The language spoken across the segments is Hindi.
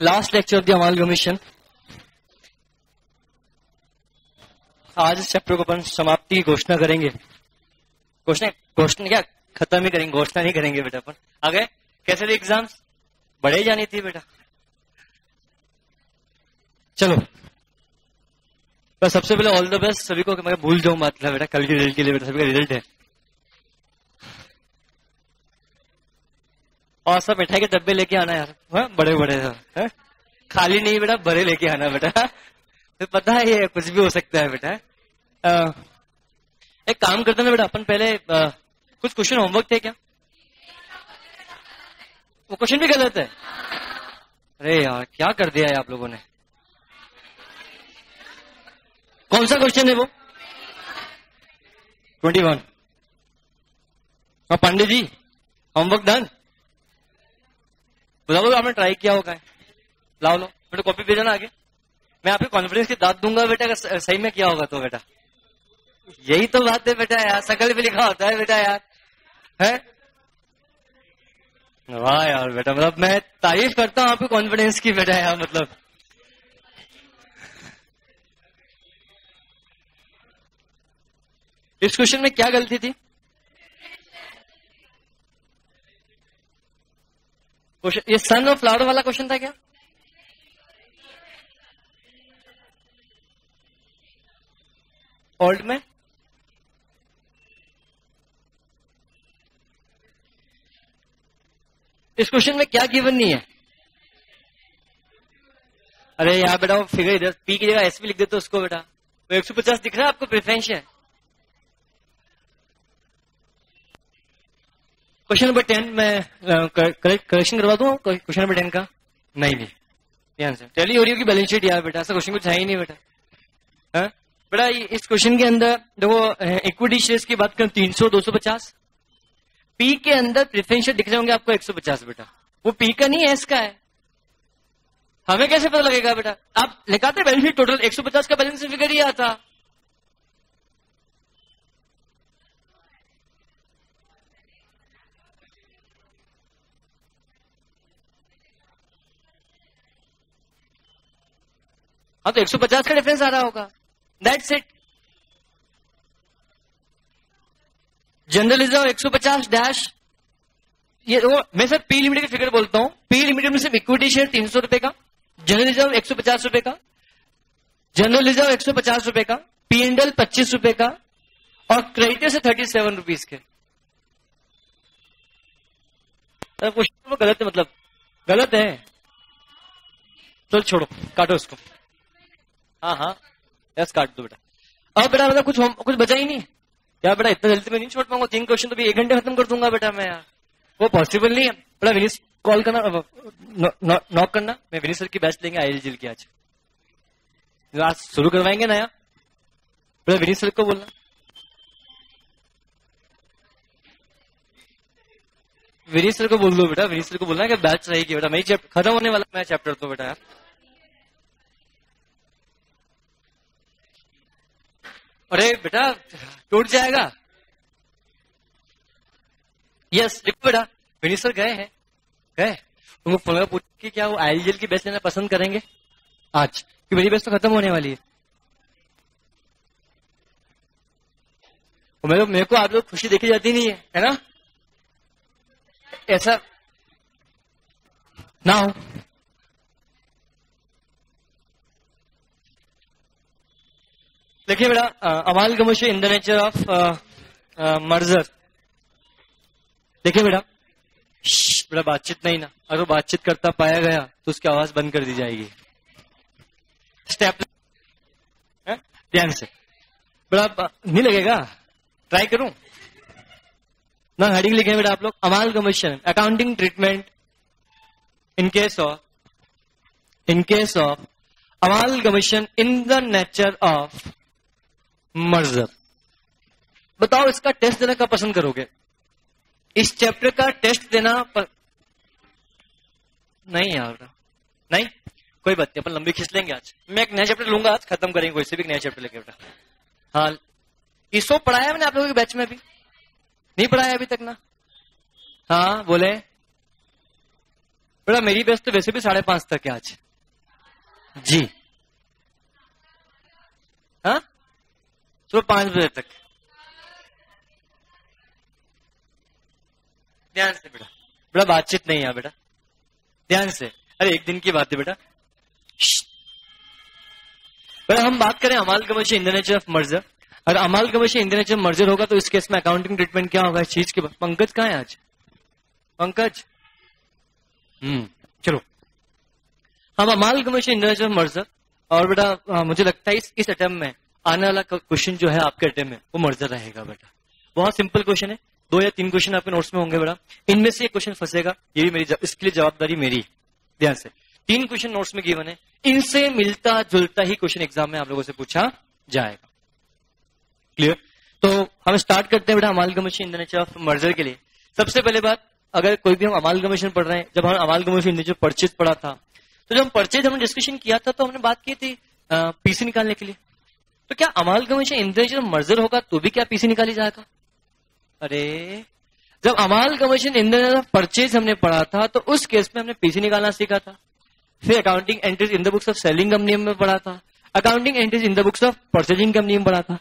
Last lecture of the amalgamation. आज इस चैप्टर को अपन समाप्ति की घोषणा करेंगे। घोषणा क्या, खत्म ही करेंगे, घोषणा नहीं करेंगे बेटा अपन। आगे कैसे थे एग्जाम्स? बड़े ही जानी थी बेटा। चलो बस सबसे पहले ऑल द बेस्ट सभी को। मैं भूल जाऊं मतलब बेटा, कल के रिजल्ट के लिए बेटा, सभी का रिजल्ट है। और सब मिठाई के डब्बे लेके आना यार, हाँ? बड़े बड़े है? खाली नहीं बेटा, बड़े लेके आना बेटा। तो पता है ये कुछ भी हो सकता है बेटा। एक काम करते ना बेटा, अपन पहले कुछ क्वेश्चन होमवर्क थे क्या? वो क्वेश्चन भी गलत है। अरे यार क्या कर दिया है आप लोगों ने। कौन सा क्वेश्चन है वो? 21। Pandey ji homework done? बताओ आपने ट्राई किया होगा। लाओ लो बेटा, कॉपी भेजा ना आगे। मैं आपके कॉन्फिडेंस की दाद दूंगा बेटा अगर सही में किया होगा तो बेटा। यही तो बात है बेटा यार, शकल भी लिखा होता है बेटा यार, है? वाह यार बेटा, मतलब मैं तारीफ करता हूँ आपके कॉन्फिडेंस की बेटा यार। मतलब इस क्वेश्चन में क्या गलती थी? क्वेश्चन ये सन और फ्लावर वाला क्वेश्चन था क्या? ओल्ड में इस क्वेश्चन में क्या गिवन नहीं है? अरे यार बेटा वो फिगर इधर पी की जगह एस भी लिख देते उसको बेटा। वो 150 दिख रहा है आपको प्रेफरेंस है। क्वेश्चन नंबर 10 मैं करेक्शन करवा दूं क्वेश्चन नंबर 10 का? नहीं ध्यान से टैली हो रही होगी बैलेंस शीट यार बेटा, ऐसा क्वेश्चन कुछ है ही नहीं बेटा। हाँ? बेटा इस क्वेश्चन के अंदर देखो इक्विटी शेयर्स की बात करें 300 250, पी के अंदर प्रेफरेंशियल दिख रहे होंगे आपको 150 बेटा। वो पी का नहीं है, एस का है। हमें कैसे पता लगेगा बेटा? आप लिखाते बैलेंस शीट टोटल 150 का बैलेंस फिगर ही आता। हाँ तो 150 का डिफरेंस आ रहा होगा, that's it. General reserve 150 dash, ये वो मैं सर पी लिमिटेड की फिगर बोलता हूं। पी लिमिटेड में सिर्फ इक्विटी शेयर 300 रुपए का, जनरल रिजर्व 150 रुपए का, जनरल रिजर्व 150 रुपए का, पी एंड एल 25 रुपए का, और क्रेडिटर से 37 रुपीज के। क्वेश्चन वो गलत है, मतलब गलत है। चलो छोड़ो, काटो इसको। हाँ यस काट दो बेटा। अब बेटा मतलब कुछ बचा ही नहीं क्या बेटा? इतना जल्दी में नहीं छोड़ पाऊंगा। 3 क्वेश्चन तो भी 1 घंटे खत्म कर दूंगा बेटा मैं यार, वो पॉसिबल नहीं है बेटा। विनीस कॉल करना, नॉक करना। मैं विनीस सर की बैच लेंगे आईएलजी की आज शुरू करवाएंगे ना यार बेटा। विनीस सर को बोलना, विनीस सर को बोल दो बेटा, विनीस सर को बोलना कि बैच रहेगी बेटा। मैं खत्म होने वाला मैं चैप्टर तो बेटा यार। अरे बेटा टूट जाएगा। यस लिखो बेटा, विनीत सर गए तुमको फोन पूछ के क्या वो आईएलजीएल की बैच लेना पसंद करेंगे आज, कि मेरी बैच तो खत्म होने वाली है। मेरे को आप लोग खुशी देखी जाती नहीं है ना? ऐसा ना हो। देखिए बेटा, amalgamation in the nature of merger. देखिए बेटा, बेटा बातचीत नहीं ना, अगर बातचीत करता पाया गया तो उसकी आवाज बंद कर दी जाएगी। स्टेप ध्यान से बेटा, नहीं लगेगा? ट्राई करूं ना? हेडिंग लिखे बेटा आप लोग, amalgamation accounting treatment in case of amalgamation in the nature of merger. बताओ इसका टेस्ट देना कब पसंद करोगे? इस चैप्टर का टेस्ट देना नहीं यार, नहीं कोई बात नहीं, अपन लंबी खींच लेंगे आज। मैं एक नया चैप्टर लूंगा, आज खत्म करेंगे कोई से भी एक नया चैप्टर लेके बेटा। हाँ इसो पढ़ाया मैंने आप लोगों के बैच में, भी नहीं पढ़ाया अभी तक ना? हाँ बोले बेटा मेरी बेस तो वैसे भी 5:30 तक है आज जी। हाँ सुबह 5 बजे तक। ध्यान से बेटा, बेटा बातचीत नहीं है बेटा, ध्यान से। अरे एक दिन की बात है बेटा। बेटा हम बात करें amalgamation in the nature of merger. अगर amalgamation in the nature of merger होगा तो इस केस में अकाउंटिंग ट्रीटमेंट क्या होगा इस चीज के बाद? पंकज कहाँ है आज? पंकज चलो हम amalgamation in the nature of merger. और बेटा मुझे लगता है इस अटेम्प्ट में आने वाला क्वेश्चन जो है आपके अटेम्प्ट में वो मर्जर रहेगा बेटा। बहुत सिंपल क्वेश्चन है, 2 या 3 क्वेश्चन आपके नोट्स में होंगे बेटा, इनमें से एक क्वेश्चन फंसेगा, ये भी मेरी इसके लिए जवाबदारी मेरी। ध्यान से 3 क्वेश्चन नोट्स में गिवन है, इनसे मिलता जुलता ही क्वेश्चन एग्जाम में आप लोगों से पूछा जाएगा। क्लियर? तो हम स्टार्ट करते हैं बेटा amalgamation in the nature of merger के लिए। सबसे पहले बात, अगर कोई भी हम अमालगमेशन पढ़ रहे हैं, जब हम amalgamation in the nature of purchase पढ़ा था, तो जब हम परचेज हमने डिस्कशन किया था तो हमने बात की थी पीसी निकालने के लिए। तो क्या amalgamation in the nature of merger होगा तो भी क्या पीसी निकाली जाएगा? अरे जब amalgamation in the nature of purchase हमने पढ़ा था तो उस केस में हमने पीसी निकालना सीखा था। फिर accounting entries in the books of selling company में पढ़ा था, accounting entries in the books of purchasing company में पढ़ा था।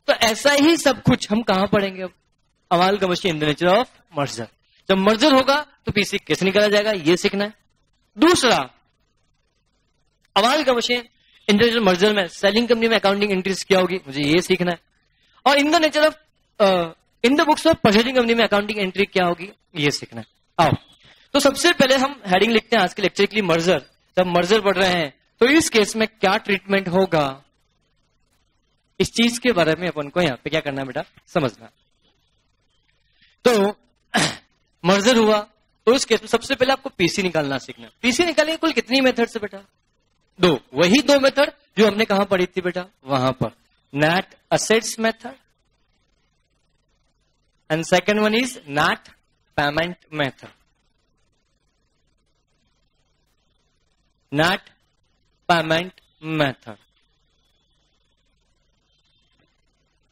तो ऐसा ही सब कुछ हम कहां पढ़ेंगे अब? Amalgamation in the nature of merger. जब मर्जर होगा तो पीसी कैसे निकाला जाएगा ये सीखना है। दूसरा, amalgamation in the nature of merger में सेलिंग कंपनी में अकाउंटिंग एंट्रीज क्या होगी मुझे ये सीखना है। और इन the nature of in the books of purchasing company में अकाउंटिंग एंट्री क्या होगी ये सीखना है। आओ तो सबसे पहले हम हेडिंग लिखते हैं आज के लेक्चर के लिए मर्जर। जब मर्जर पढ़ रहे हैं तो इस केस में क्या ट्रीटमेंट होगा, इस चीज के बारे में अपन को यहाँ पे क्या करना है बेटा समझना। तो मर्जर हुआ तो इस केस में सबसे पहले आपको पीसी निकालना सीखना है। पीसी निकालने के कुल कितनी मेथड से बेटा? 2। वही 2 मेथड जो हमने कहां पढ़ी थी बेटा? वहां पर, net assets method and second one is net payment method. Net payment method,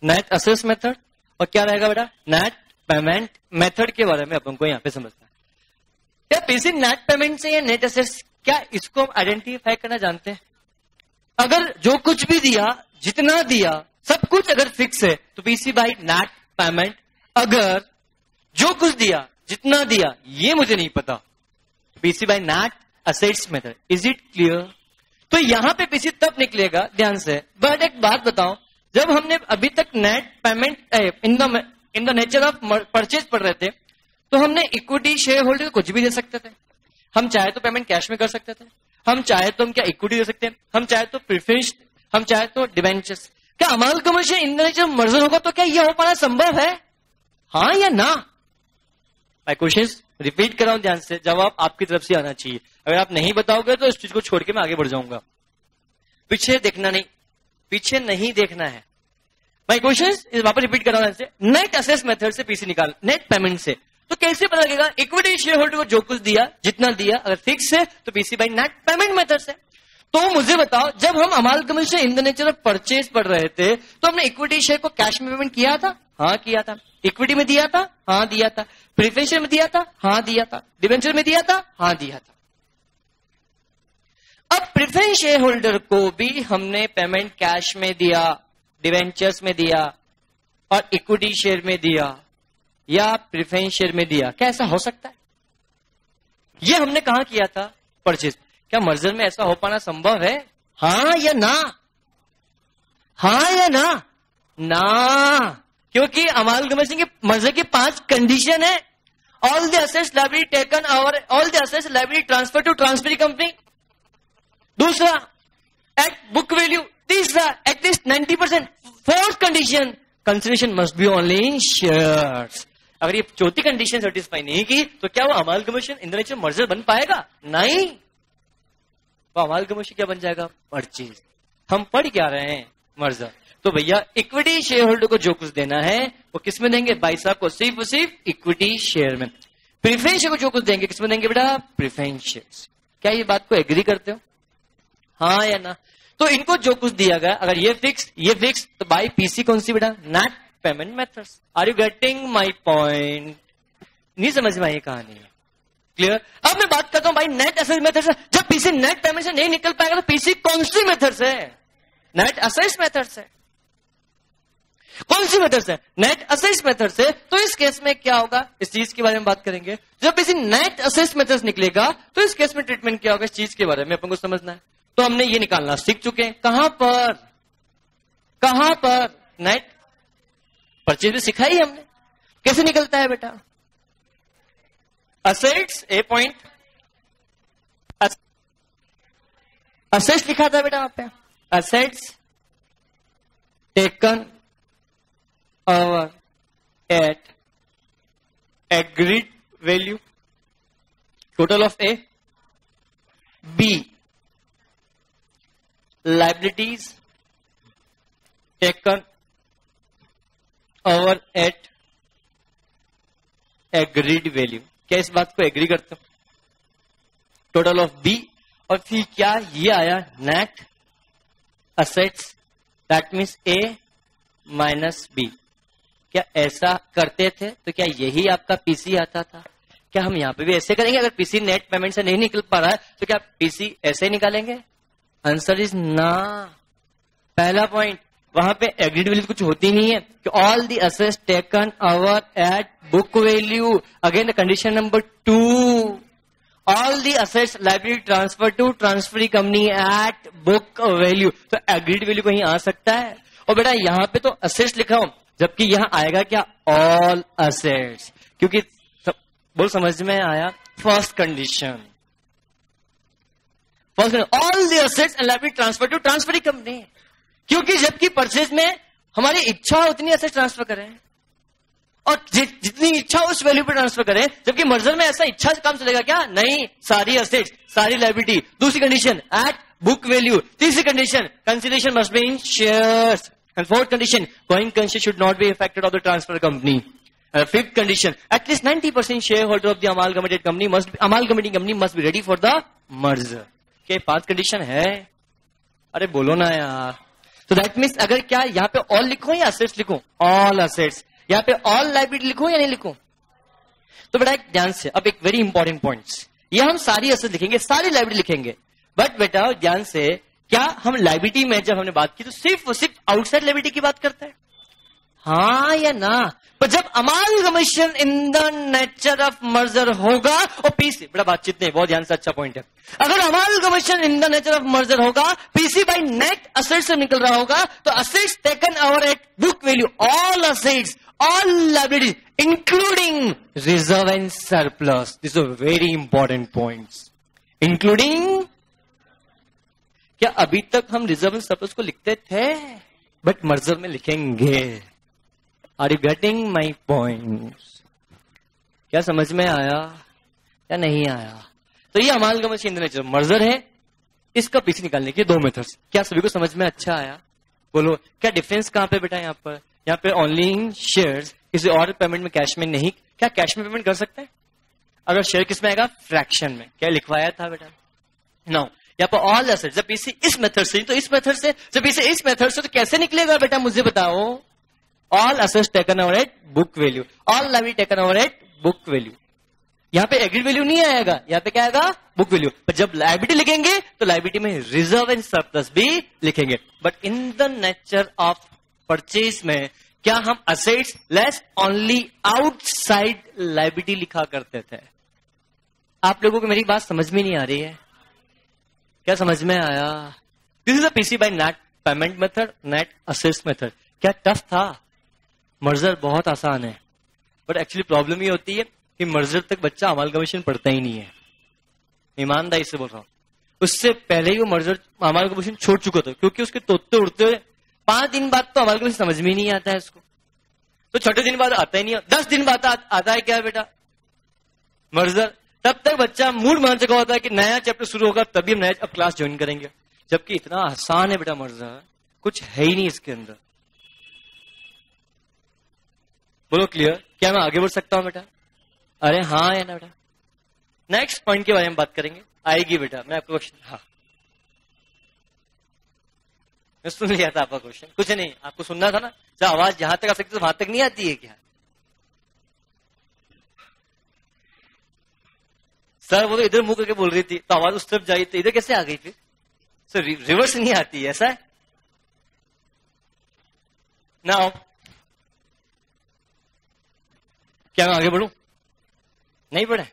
net assess method और क्या रहेगा बेटा? नेट पेमेंट मेथड के बारे में अपन को यहां पे समझना है। क्या पीसी नेट पेमेंट से या नेट असेस, क्या इसको हम आइडेंटिफाई करना जानते हैं? अगर जो कुछ भी दिया, जितना दिया, सब कुछ अगर फिक्स है तो पीसी बाई नेट पेमेंट। अगर जो कुछ दिया, जितना दिया, ये मुझे नहीं पता, PC by net assets method. Is it clear? तो यहां पे पीसी तब निकलेगा, ध्यान से। बट एक बात बताओ, जब हमने अभी तक net payment in the nature of purchase पढ़ रहे थे तो हमने इक्विटी शेयर होल्डर को कुछ भी दे सकते थे। हम चाहे तो पेमेंट कैश में कर सकते थे, हम चाहे तो हम क्या इक्विटी दे सकते हैं, हम चाहे तो प्रेफरेंस, हम चाहे तो डिबेंचर्स। क्या amalgamation in the nature of merger होगा तो क्या यह हो पाना संभव है? हाँ या ना? मैं क्वेश्चन रिपीट कर रहा हूं, ध्यान से जवाब आपकी तरफ से आना चाहिए। अगर आप नहीं बताओगे तो इस चीज को छोड़ के मैं आगे बढ़ जाऊंगा। पीछे देखना नहीं, पीछे नहीं देखना है। मैं क्वेश्चन वापस रिपीट कर रहा हूं। नेट असेस मेथड से पीसी निकाल, नेट पेमेंट से तो कैसे पता लगेगा? इक्विटी शेयर होल्डर को जो कुछ दिया, जितना दिया, अगर फिक्स है तो PC by net payment method से। तो मुझे बताओ, जब हम amalgamation in the nature of purchase पढ़ रहे थे तो हमने इक्विटी शेयर को कैश में पेमेंट किया था? हाँ किया था। इक्विटी में दिया था? हाँ दिया था। प्रेफरेंस शेयर में दिया था? हाँ दिया था। डिबेंचर में दिया था? हाँ दिया था। अब प्रेफरेंस शेयर होल्डर को भी हमने पेमेंट कैश में दिया, डिबेंचर्स में दिया और इक्विटी शेयर में दिया या प्रेफरेंस शेयर में दिया। क्या ऐसा हो सकता है? ये हमने कहां किया था? परचेज। क्या मर्जर में ऐसा हो पाना संभव है? हाँ या ना? हाँ या ना? ना, क्योंकि अमालगमेशन के मर्जर की 5 कंडीशन है। All the assets liability taken और all the assets liability transfer to transfer company. दूसरा, एट बुक वैल्यू। तीसरा, at least 90%। Fourth condition, consideration must be only in shares. अगर ये चौथी कंडीशन सेटिस्फाई नहीं की तो क्या वो amalgamation in the nature merger बन पाएगा? नहीं, वो अमालगमेशन क्या बन जाएगा? परचेज। हम पढ़ क्या रहे हैं? मर्जर। तो भैया इक्विटी शेयर होल्डर को जो कुछ देना है वो किस में देंगे? भाई साहब को सिर्फ और सिर्फ इक्विटी शेयर में। प्रेफरेंस शेयर को जो कुछ देंगे किस में देंगे बेटा? Preference share. क्या ये बात को एग्री करते हो? हाँ या ना? तो इनको जो कुछ दिया गया, अगर ये फिक्स तो बाई पीसी कौन सी बेटा? Net payment methods. Are you getting my point? नहीं समझ में आई कहानी? क्लियर? अब मैं बात करता हूं भाई नेट एसेट्स मेथड से। जब पीसी नेट पेमेंट से नहीं निकल पाएगा तो पीसी कौन सी मेथड से? नेट एसेट्स मेथड से। कौन सी मेथड से? नेट एसेट्स मेथड से। तो इस केस में क्या होगा, इस चीज के बारे में बात करेंगे। जब पीसी नेट एसेट्स मेथड से निकलेगा तो इस केस में ट्रीटमेंट क्या होगा, इस चीज के बारे में अपन को समझना है। तो हमने ये निकालना सीख चुके हैं। कहां पर? नेट परचेज भी सिखाई हमने। कैसे निकलता है बेटा? असेट्स, ए पॉइंट, असेट्स लिखा था बेटा वहां पे। Assets taken over at agreed value, total of A. B liabilities taken over at agreed value. क्या इस बात को एग्री करते हो? Total of B. और फिर क्या ये आया net assets, that means A minus B. क्या ऐसा करते थे तो क्या यही आपका पीसी आता था? क्या हम यहां पे भी ऐसे करेंगे? अगर पीसी नेट पेमेंट से नहीं निकल पा रहा है तो क्या पीसी ऐसे निकालेंगे? आंसर इज ना। पहला पॉइंट, वहां पे एग्रीड वैल्यू कुछ होती नहीं है कि all the assets taken over at book value. Again the condition number 2, all the assets liability transfer to transferee company at book value. तो एग्रीड वैल्यू कहीं आ सकता है। और बेटा यहां पे तो असेट्स लिखा हूं, जबकि यहां आएगा क्या? All assets. क्योंकि बोल समझ में आया? First condition, all the assets and liability transfer to transferee company. क्योंकि जबकि परचेज में हमारी इच्छा हो उतनी असेट्स ट्रांसफर करें और जितनी इच्छा उस वैल्यू पर ट्रांसफर करें, जबकि मर्जर में ऐसा इच्छा से काम चलेगा क्या? नहीं, सारी असेट्स सारी लाइबिलिटी। दूसरी कंडीशन एट बुक वैल्यू। तीसरी condition consideration must be in shares. And fourth condition going concern should not be affected of the transfer company. Fifth condition at least 90% share holder of the amalgamated company amalgamating company must be ready for the merger. क्या 5 कंडीशन है? अरे बोलो ना यार। तो दैट मीन्स अगर क्या यहां पे ऑल लिखूं या असेट्स लिखूं? All assets. यहां पे ऑल लाइबिलिटी लिखूं या नहीं लिखूं? तो बेटा एक ध्यान से, अब एक वेरी इंपॉर्टेंट पॉइंट्स, ये हम सारी असेट्स लिखेंगे, सारी लाइबिलिटी लिखेंगे। बट बेटा ध्यान से, क्या हम लाइबिलिटी में जब हमने बात की तो सिर्फ आउटसाइड लाइबिलिटी की बात करते हैं? हाँ या ना? पर जब amalgamation in the nature of merger होगा और पीसी, बड़ा बातचीत नहीं, बहुत ध्यान से, अच्छा पॉइंट है। अगर amalgamation in the nature of merger होगा, पीसी बाय नेट असेट्स से निकल रहा होगा, तो assets taken over at book value, all assets, all liabilities including reserve and surplus. This are very important points. Including, क्या अभी तक हम रिजर्व एंड सरप्लस को लिखते थे? बट मर्जर में लिखेंगे। Are you getting my points? क्या समझ में आया या नहीं आया? तो ये अमालगमेशन नेचर मर्जर है, इसका पीछे निकालने के 2 मेथड्स। क्या सभी को समझ में अच्छा आया? बोलो क्या डिफरेंस कहां पे बेटा? यहाँ पे ओनली इन शेयर्स, किसी और पेमेंट में कैश में नहीं। क्या कैश में पेमेंट कर सकते हैं? अगर शेयर किस में आएगा? फ्रैक्शन में। क्या लिखवाया था बेटा? नो, यहाँ पर ऑल एसेट्स। जब इसे इस मेथड से, तो इस मेथड से, जब इसे इस मेथड से, तो कैसे निकलेगा बेटा मुझे बताओ? All assets taken over at book value, all liability taken over at book value. यहां पे एग्रीड वैल्यू नहीं आएगा, यहां पे क्या आएगा? Book value. पर जब लायबिलिटी लिखेंगे तो लायबिलिटी में रिजर्व एंड सरप्लस भी लिखेंगे। But in the nature of purchase में क्या हम assets less only outside liability लिखा करते थे? आप लोगों को मेरी बात समझ में नहीं आ रही है? क्या समझ में आया? This is a PC by net payment method, net assets method. क्या टफ था? मर्जर बहुत आसान है, बट एक्चुअली प्रॉब्लम ये होती है कि मर्जर तक बच्चा अमालगमेशन पढ़ता ही नहीं है। ईमानदारी से बोल रहा हूं, उससे पहले ही वो मर्जर अमालगमेशन छोड़ चुका था, क्योंकि उसके तोते उड़ते हुए 5 दिन बाद तो अमालगमेशन समझ में ही नहीं आता है उसको। तो छठे दिन बाद आता ही नहीं, 10 दिन बाद आता है क्या बेटा? मर्जर। तब तक बच्चा मूड मान चुका होता है कि नया चैप्टर शुरू होगा, तभी हम नया अब क्लास ज्वाइन करेंगे। जबकि इतना आसान है बेटा मर्जर, कुछ है ही नहीं इसके अंदर। बोलो क्लियर? क्या मैं आगे बढ़ सकता हूं बेटा? अरे हाँ या ना बेटा? नेक्स्ट पॉइंट के बारे में बात करेंगे, आएगी बेटा। मैं आपको क्वेश्चन, हाँ मैं सुन लिया था आपका क्वेश्चन। कुछ नहीं, आपको सुनना था ना? जब आवाज जहां तक आ सकती है तो वहां तक नहीं आती है क्या? सर वो तो इधर मुंह करके बोल रही थी तो आवाज उस तरफ जाई तो इधर कैसे आ गई फिर? सर रिवर्स नहीं आती है, ऐसा है ना? क्या मैं आगे बढ़ू? नहीं बढ़े?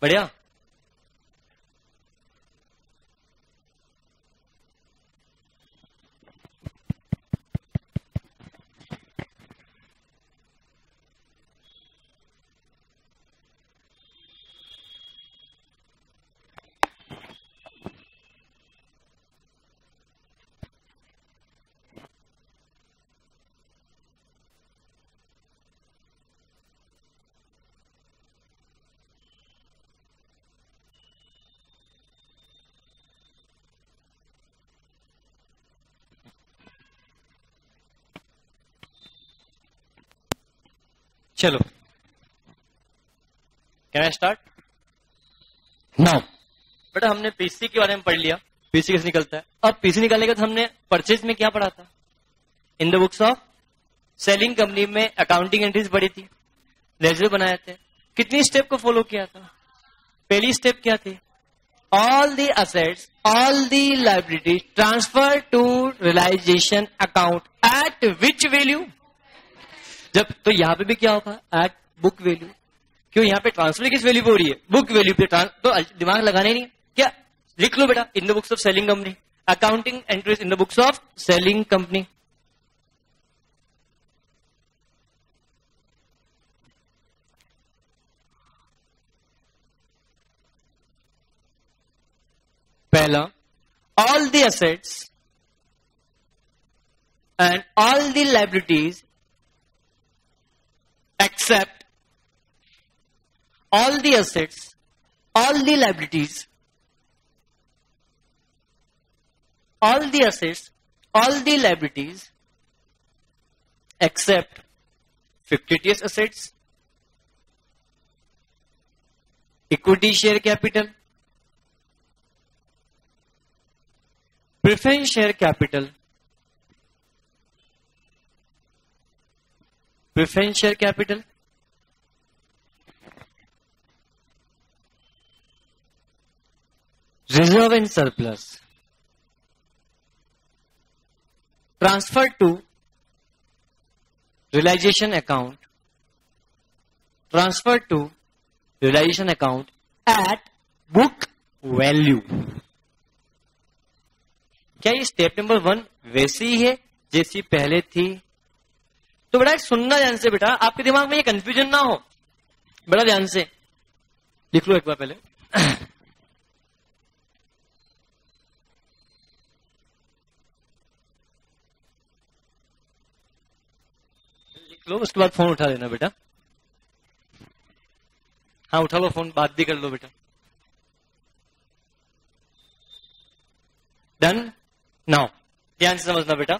बढ़िया। चलो, कैन आई स्टार्ट नाउ? बेटा हमने पीसी के बारे में पढ़ लिया, पीसी कैसे निकलता है। अब पीसी निकालने के बाद हमने परचेज में क्या पढ़ा था? इन the books of selling company में अकाउंटिंग एंट्रीज पढ़ी थी, लेजर बनाए थे। कितनी स्टेप को फॉलो किया था? पहली स्टेप क्या थी? All the assets, all the liability transfer to realisation account at which value? जब तो यहां पे भी क्या होगा? At book value. क्यों यहां पे ट्रांसफर किस वैल्यू पे हो रही है? बुक वैल्यू पे। तो दिमाग लगाने नहीं क्या? लिख लो बेटा, in the books of selling company, accounting entries in the books of selling company. पहला, all the assets and all the liabilities except all the assets, all the liabilities, all the assets, all the liabilities except 50TS assets, equity share capital, preference share capital, preference share capital, reserve and surplus, transfer to realization account, transfer to realization account at book value। क्या ये स्टेप नंबर 1 वैसी ही है जैसी पहले थी? तो बेटा सुनना ध्यान से बेटा, आपके दिमाग में ये कंफ्यूजन ना हो, बड़ा ध्यान से लिख लो एक बार पहले। लिख लो, उसके बाद फोन उठा लेना बेटा। हाँ उठा लो फोन, बात भी कर लो बेटा। डन? नाउ ध्यान से समझना बेटा,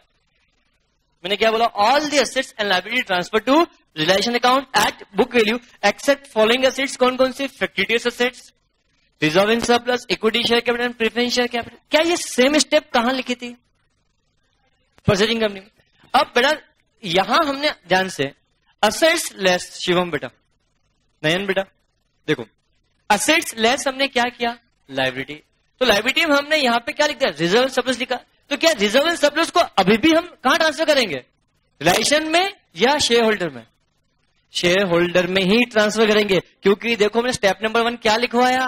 मैंने क्या बोला? All the assets and liability transfer to realisation account at book value except following assets. कौन कौन से? Fictitious assets, reserve and surplus, equity share capital and preference share capital. क्या ये सेम स्टेप कहां लिखी थी? परचेजिंग कंपनी में। अब बेटा यहां हमने ध्यान से असेट्स लेस, शिवम बेटा, नयन बेटा देखो, असेट्स लेस हमने क्या किया? लायबिलिटी। तो लायबिलिटी में हमने यहां पे क्या लिख दिया? रिजर्व सरप्लस लिखा। तो क्या रिजर्व एंड सरप्लस को अभी भी हम कहां ट्रांसफर करेंगे? रिलायशन में या शेयर होल्डर में? शेयर होल्डर में ही ट्रांसफर करेंगे, क्योंकि देखो मैंने स्टेप नंबर 1 क्या लिखवाया?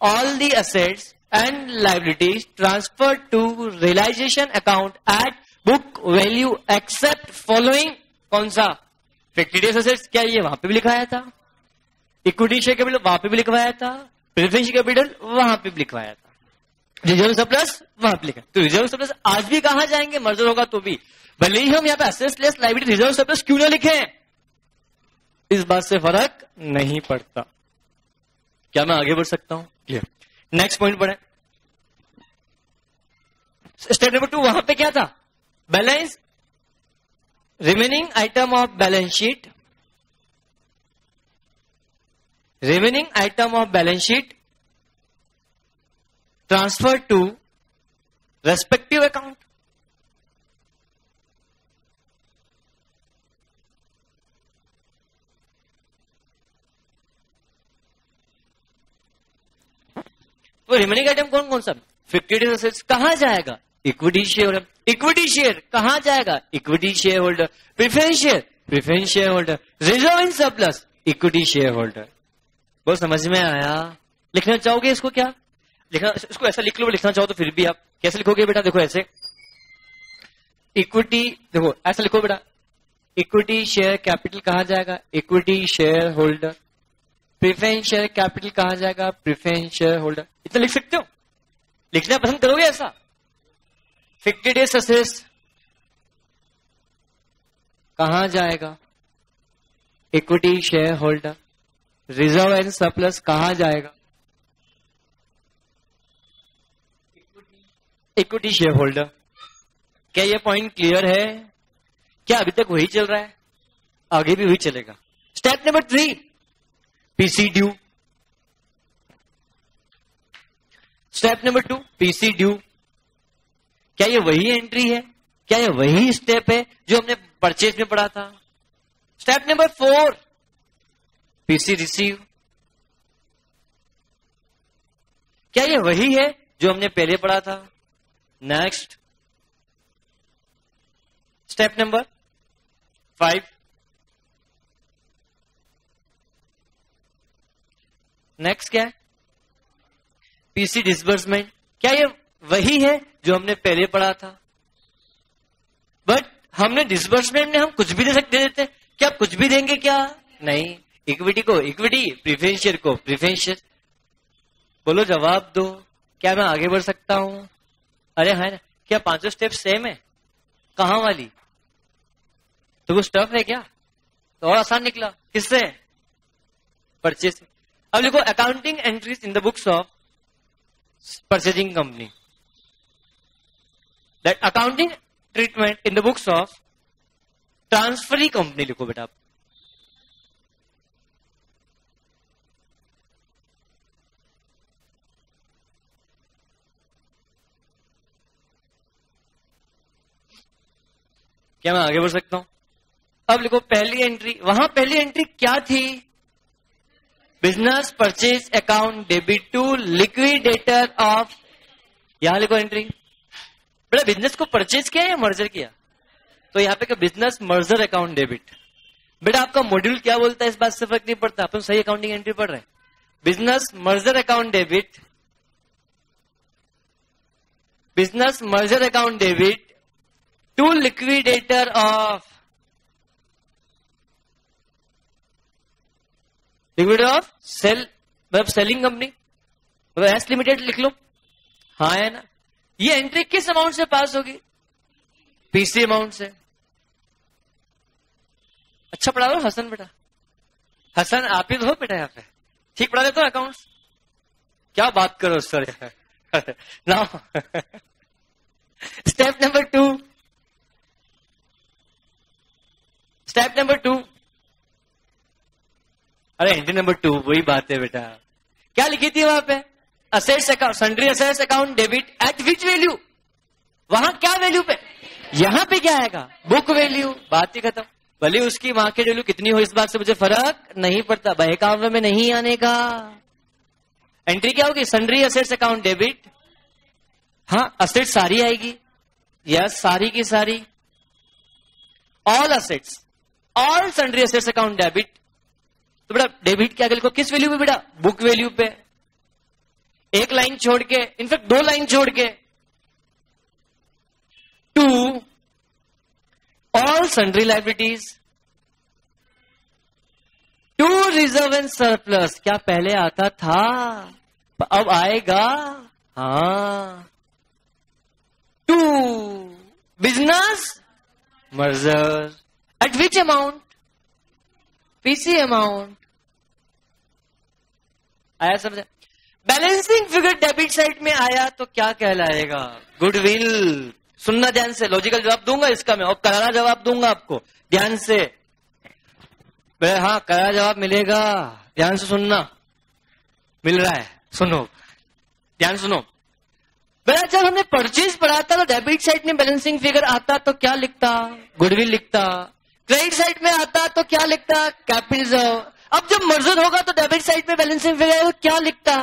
All the assets and liabilities transfer to realisation account at book value except following. कौन सा? Fictitious assets. क्या ये वहां पे भी लिखवाया था? इक्विटी शेयर कैपिटल वहां पे भी लिखवाया था, प्रेफरेंस कैपिटल वहां पे भी लिखवाया था, रिजर्व सरप्लस वहां पे लिखा। तो रिजर्व सरप्लस आज भी कहां जाएंगे? मर्जर होगा तो भी, भले ही हम यहाँ पे assets less liability reserve surplus क्यों ना लिखे, इस बात से फर्क नहीं पड़ता। क्या मैं आगे बढ़ सकता हूं? क्लियर? नेक्स्ट पॉइंट पढ़े, स्टेप नंबर 2। वहां पे क्या था? Balance, remaining item of balance sheet, remaining item of balance sheet transfer to respective account. वो रिमेनिंग आइटम कौन कौन सा? फिक्सेड एसेट्स कहां जाएगा? Equity share holder. Equity share कहां जाएगा? Equity share holder. Preference share holder. Reserve in surplus, equity share holder. वो समझ में आया? लिखना चाहोगे इसको? क्या लिखना? इसको ऐसा लिख लो, लिखना चाहो तो फिर भी आप कैसे लिखोगे बेटा? देखो ऐसे, इक्विटी, देखो ऐसा लिखो बेटा, इक्विटी शेयर कैपिटल कहां जाएगा? Equity share holder. Preference share capital कहां जाएगा? Preference share holder. इतना लिख सकते हो? लिखना पसंद करोगे ऐसा? फिक्सेड एसेट्स कहां जाएगा? Equity share holder. Reserve and surplus कहां जाएगा? Equity share holder. क्या ये पॉइंट क्लियर है? क्या अभी तक वही चल रहा है? आगे भी वही चलेगा। Step number 3, PC due. Step number 2, PC due. क्या ये वही एंट्री है? क्या ये वही स्टेप है जो हमने परचेज में पढ़ा था? Step number 4, PC receive. क्या ये वही है जो हमने पहले पढ़ा था? नेक्स्ट, स्टेप नंबर 5, नेक्स्ट क्या है? PC disbursement. क्या ये वही है जो हमने पहले पढ़ा था? बट हमने डिसबर्समेंट में हम कुछ भी दे देते। क्या आप कुछ भी देंगे? क्या नहीं। इक्विटी को इक्विटी, प्रेफरेंस शेयर को प्रेफरेंस शेयर। बोलो, जवाब दो। क्या मैं आगे बढ़ सकता हूं? अरे है ना, क्या पांचों स्टेप सेम है? कहां वाली? तो वो स्टफ है क्या? तो और आसान निकला। किससे? परचेज। अब लिखो, accounting entries in the books of purchasing company. That accounting treatment in the books of transferee company. लिखो बेटा आप। क्या मैं आगे बढ़ सकता हूं? अब लिखो, पहली एंट्री। वहां पहली एंट्री क्या थी? Business purchase account debit to liquidator of. यहां लिखो एंट्री। बेटा बिजनेस को परचेज किया या मर्जर किया? तो यहां पे बिजनेस मर्जर अकाउंट डेबिट। बेटा आपका मॉड्यूल क्या बोलता है इस बात से फर्क नहीं पड़ता, अपन सही अकाउंटिंग एंट्री पढ़ रहे हैं। Business merger account debit, business merger account debit to liquidator of, liquidator of sale, मतलब सेलिंग कंपनी, मतलब एस लिमिटेड लिख लो। हाँ है ना? ये एंट्री किस अमाउंट से पास होगी? पीसी अमाउंट से। अच्छा पढ़ा रहा हो हसन बेटा? हसन आप ही तो हो बेटा यहाँ पे, ठीक पढ़ा देते हो अकाउंट्स? क्या बात करो sir now step number 2, step number 2। अरे एंट्री नंबर 2 वही बात है बेटा। क्या लिखी थी वहां पे? Assets account, sundry assets account debit eight which value? वहां क्या वैल्यू पे? यहां पे क्या आएगा? Book value. बात ही खत्म। भले उसकी मार्केट वैल्यू कितनी हो, इस बात से मुझे फर्क नहीं पड़ता, बहकावे में नहीं आने का। एंट्री क्या होगी? Sundry assets account debit. हाँ, असेट्स सारी आएगी। यस, सारी की सारी। All assets, all sundry assets account debit. तो बेटा डेबिट क्या लिखो? किस वैल्यू पे बेटा? बुक वैल्यू पे। एक लाइन छोड़ के, इनफैक्ट 2 लाइन छोड़ के, to all sundry liabilities to reserve and surplus. क्या पहले आता था? अब आएगा। हाँ, to business merger at which amount? PC amount. आया समझ? बैलेंसिंग फिगर डेबिट साइड में आया तो क्या कहलाएगा? गुडविल। सुनना ध्यान से, लॉजिकल जवाब दूंगा इसका मैं, और करारा जवाब दूंगा आपको ध्यान से। हाँ, करारा जवाब मिलेगा, ध्यान से सुनना। मिल रहा है? सुनो, ध्यान सुनो बेटा। जब हमने परचेज पढ़ा था तो डेबिट साइड में बैलेंसिंग फिगर आता तो क्या लिखता? गुडविल लिखता। क्रेडिट साइड में आता तो क्या लिखता? Capital reserve. अब जब मर्जर होगा तो डेबिट साइड में बैलेंसिंग फिगर क्या लिखता?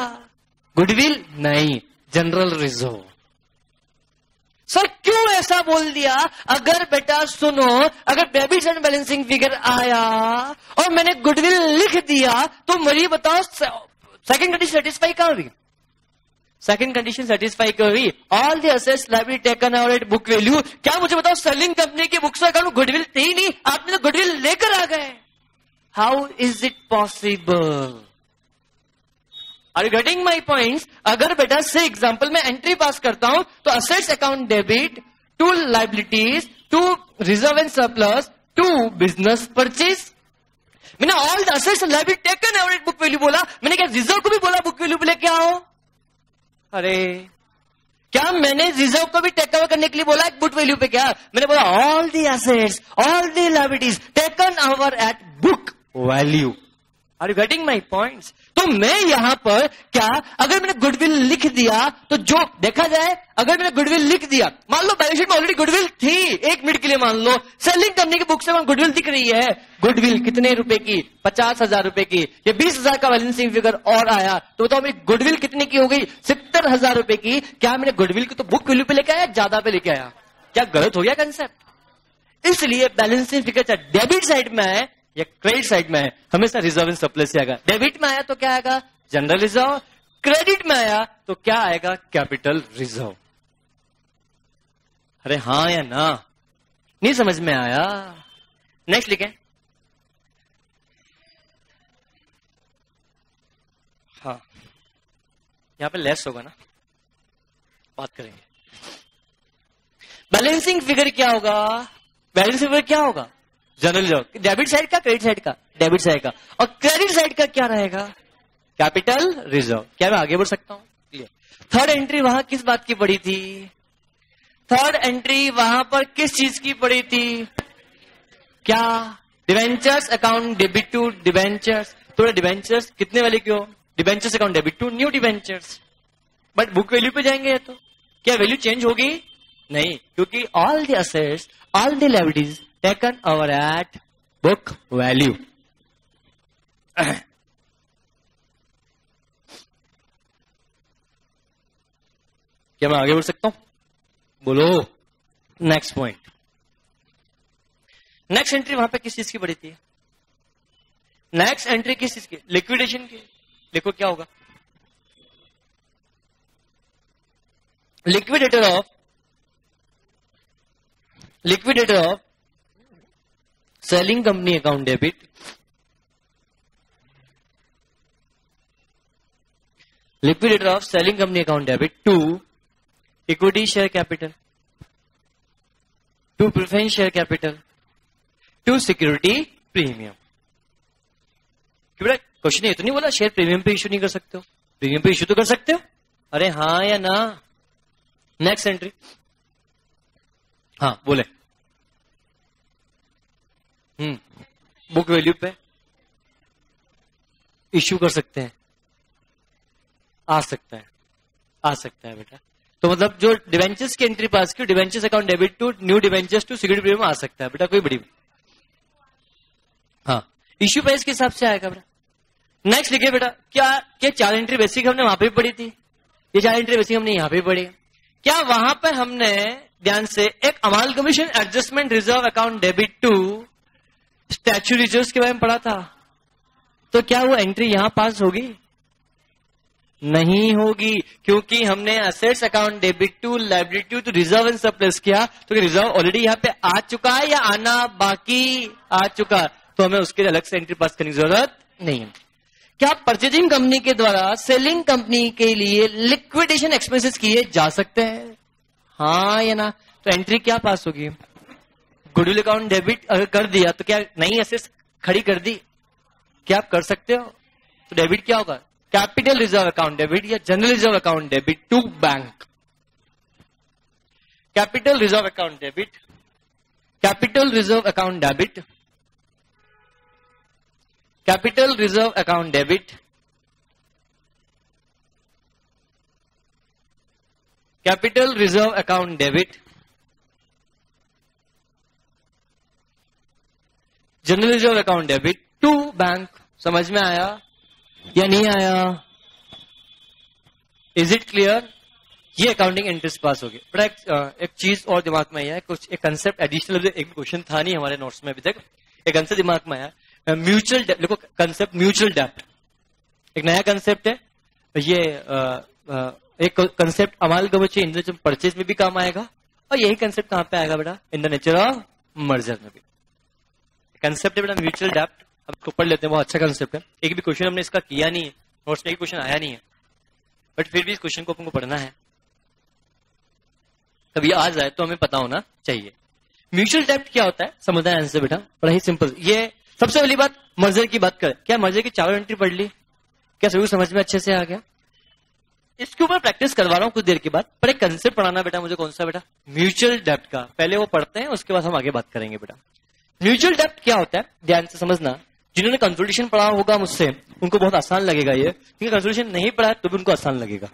गुडविल नहीं, जनरल रिजर्व। सर क्यों ऐसा बोल दिया? अगर बेटा सुनो, अगर डेबिट्स एंड बैलेंसिंग फिगर आया और मैंने गुडविल लिख दिया तो मुझे बताओ सेकंड कंडीशन सेटिस्फाई कहां हुई? सेकंड कंडीशन सेटिस्फाई कर रही, all the assets liability taken over at book value. क्या मुझे बताओ सेलिंग कंपनी की बुक्स अकाउंट गुडविल थी ही नहीं, आपने तो गुडविल लेकर आ गए। How is it possible? Are you getting my points? अगर बेटा से एग्जांपल में एंट्री पास करता हूं तो assets account debit to liabilities to reserve and surplus to business purchase. मैंने all the assets liability taken over at book value बोला, मैंने क्या रिजर्व को भी बोला बुक वैल्यू पे लेके आओ? अरे क्या मैंने रिजर्व को भी टेक ओवर करने के लिए बोला बुक वैल्यू पे? क्या मैंने बोला all the assets all the liabilities taken over at book value. Are you getting my points? तो मैं यहां पर क्या, अगर मैंने गुडविल लिख दिया तो जो देखा जाए, अगर मैंने गुडविल लिख दिया, मान लो बैलेंस शीट में ऑलरेडी गुडविल थी, एक मिनट के लिए मान लो सेलिंग कंपनी की बुक से गुडविल दिख रही है, गुडविल कितने रुपए की? 50,000 रुपए की। ये 20,000 का बैलेंसिंग फिगर और आया तो बताओ मेरी गुडविल कितने की हो गई? 70,000 रुपए की। क्या मैंने गुडविल की तो बुक वैल्यू पे लेके आया, ज्यादा पे लेके आया? क्या गलत हो गया कंसेप्ट? इसलिए बैलेंसिंग फिगर चाहे डेबिट साइड में है या क्रेडिट साइड में है, हमेशा रिजर्व एंड सरप्लस से आएगा। डेबिट में आया तो क्या आएगा? General reserve. क्रेडिट में आया तो क्या आएगा? Capital reserve. अरे हाँ या ना? नहीं समझ में आया? नेक्स्ट लिखें। हाँ यहां पे लेस होगा ना, बात करेंगे। बैलेंसिंग फिगर क्या होगा? बैलेंसिंग फिगर क्या होगा? General reserve. डेबिट साइड का, क्रेडिट साइड का? डेबिट साइड का। और क्रेडिट साइड का क्या रहेगा? Capital reserve. क्या मैं आगे बढ़ सकता हूं? थर्ड एंट्री वहां किस बात की पड़ी थी? थर्ड एंट्री वहां पर किस चीज की पड़ी थी? क्या? Debentures account debit to debentures. तो डिवेंचर्स कितने वाले क्यों? Debentures account debit to new debentures. But book value पे जाएंगे तो क्या वैल्यू चेंज होगी? नहीं, क्योंकि all the assets all the liabilities taken over at book value. क्या मैं आगे बढ़ सकता हूं? बोलो। Next point. नेक्स्ट एंट्री वहां पे किस चीज की पड़ी थी? नेक्स्ट एंट्री किस चीज की? लिक्विडेशन की। देखो क्या होगा? Liquidator of selling company account debit liquidator of selling company account debit to equity share capital to preference share capital to security premium. Question ये तो नहीं बोला शेयर प्रीमियम पे इश्यू नहीं कर सकते हो? प्रीमियम पे इश्यू तो कर सकते हो। अरे हाँ या ना? Next entry. हाँ बोले। बुक वैल्यू पे इश्यू कर सकते हैं? आ सकता है बेटा। तो मतलब जो डिवेंचर्स की एंट्री पास की, debentures account debit to new debentures to security premium आ सकता है बेटा, कोई बड़ी। हाँ इश्यू प्राइस के हिसाब से आएगा बेटा। नेक्स्ट लिखिए बेटा। क्या 4 एंट्री बेसिक हमने वहां पे भी पढ़ी थी? ये 4 एंट्री बेसिक हमने यहां पे पढ़ी। क्या वहां पर हमने ध्यान से एक amalgamation adjustment reserve account debit to statutory reserve के बारे में पढ़ा था? तो क्या वो एंट्री यहां पास होगी? नहीं होगी, क्योंकि हमने assets account debit to liability to reserve and surplus किया, तो रिजर्व ऑलरेडी यहां पे आ चुका है या आना बाकी? आ चुका, तो हमें उसके लिए अलग से एंट्री पास करने की जरूरत नहीं है। क्या परचेजिंग कंपनी के द्वारा सेलिंग कंपनी के लिए लिक्विडेशन एक्सपेंसेस किए जा सकते हैं? हाँ या ना? तो एंट्री क्या पास होगी? गुडविल अकाउंट डेबिट अगर कर दिया तो क्या नई एसेट्स खड़ी कर दी? क्या आप कर सकते हो? तो डेबिट क्या होगा? कैपिटल रिजर्व अकाउंट डेबिट या general reserve account debit to bank. Capital reserve account debit, capital reserve account debit, capital reserve account debit, capital reserve account debit, general reserve account debit to bank. समझ में आया या नहीं आया? Is it clear? ये अकाउंटिंग एंट्रीज पास हो गई। बट एक चीज और दिमाग में आया है, कुछ एक कंसेप्ट एडिशनल, एक क्वेश्चन था नहीं हमारे नोट्स में अभी तक, एक कंसेप्ट दिमाग में आया, म्यूचुअल डेप्ट। देखो कंसेप्ट म्यूचुअल डेप्ट एक नया कंसेप्ट है। ये एक कंसेप्ट अमालगमन इंटरनेचर परचेज में भी काम आएगा, और यही कंसेप्ट कहां पे आएगा बेटा? In the nature of merger में भी कंसेप्ट है बेटा म्यूचुअल डेप्ट। अब इसको पढ़ लेते हैं, बहुत अच्छा कंसेप्ट है। एक भी क्वेश्चन हमने इसका किया नहीं है, नोट्स में एक क्वेश्चन आया नहीं है, बट फिर भी इस क्वेश्चन को अपन को पढ़ना है। कभी आ जाए तो हमें पता होना चाहिए। म्यूचुअल डेप्ट क्या होता है, समझना है आंसर बेटा, बड़ा ही सिंपल। ये सबसे पहली बात, मर्जर की बात करें, क्या मर्जर की चारों एंट्री पढ़ ली? क्या सभी समझ में अच्छे से आ गया? इसके ऊपर प्रैक्टिस करवा रहा हूं कुछ देर के बाद, पर एक कंसेप्ट पढ़ाना बेटा मुझे। कौन सा बेटा? म्यूचुअल डेप्ट का। पहले वो पढ़ते हैं, उसके बाद हम आगे बात करेंगे बेटा। म्यूचुअल डेप्ट क्या होता है, ध्यान से समझना। जिन्होंने कंसोलिडेशन पढ़ा होगा मुझसे, उनको बहुत आसान लगेगा ये, क्योंकि कंसोलिडेशन नहीं पढ़ा है तो भी उनको आसान लगेगा,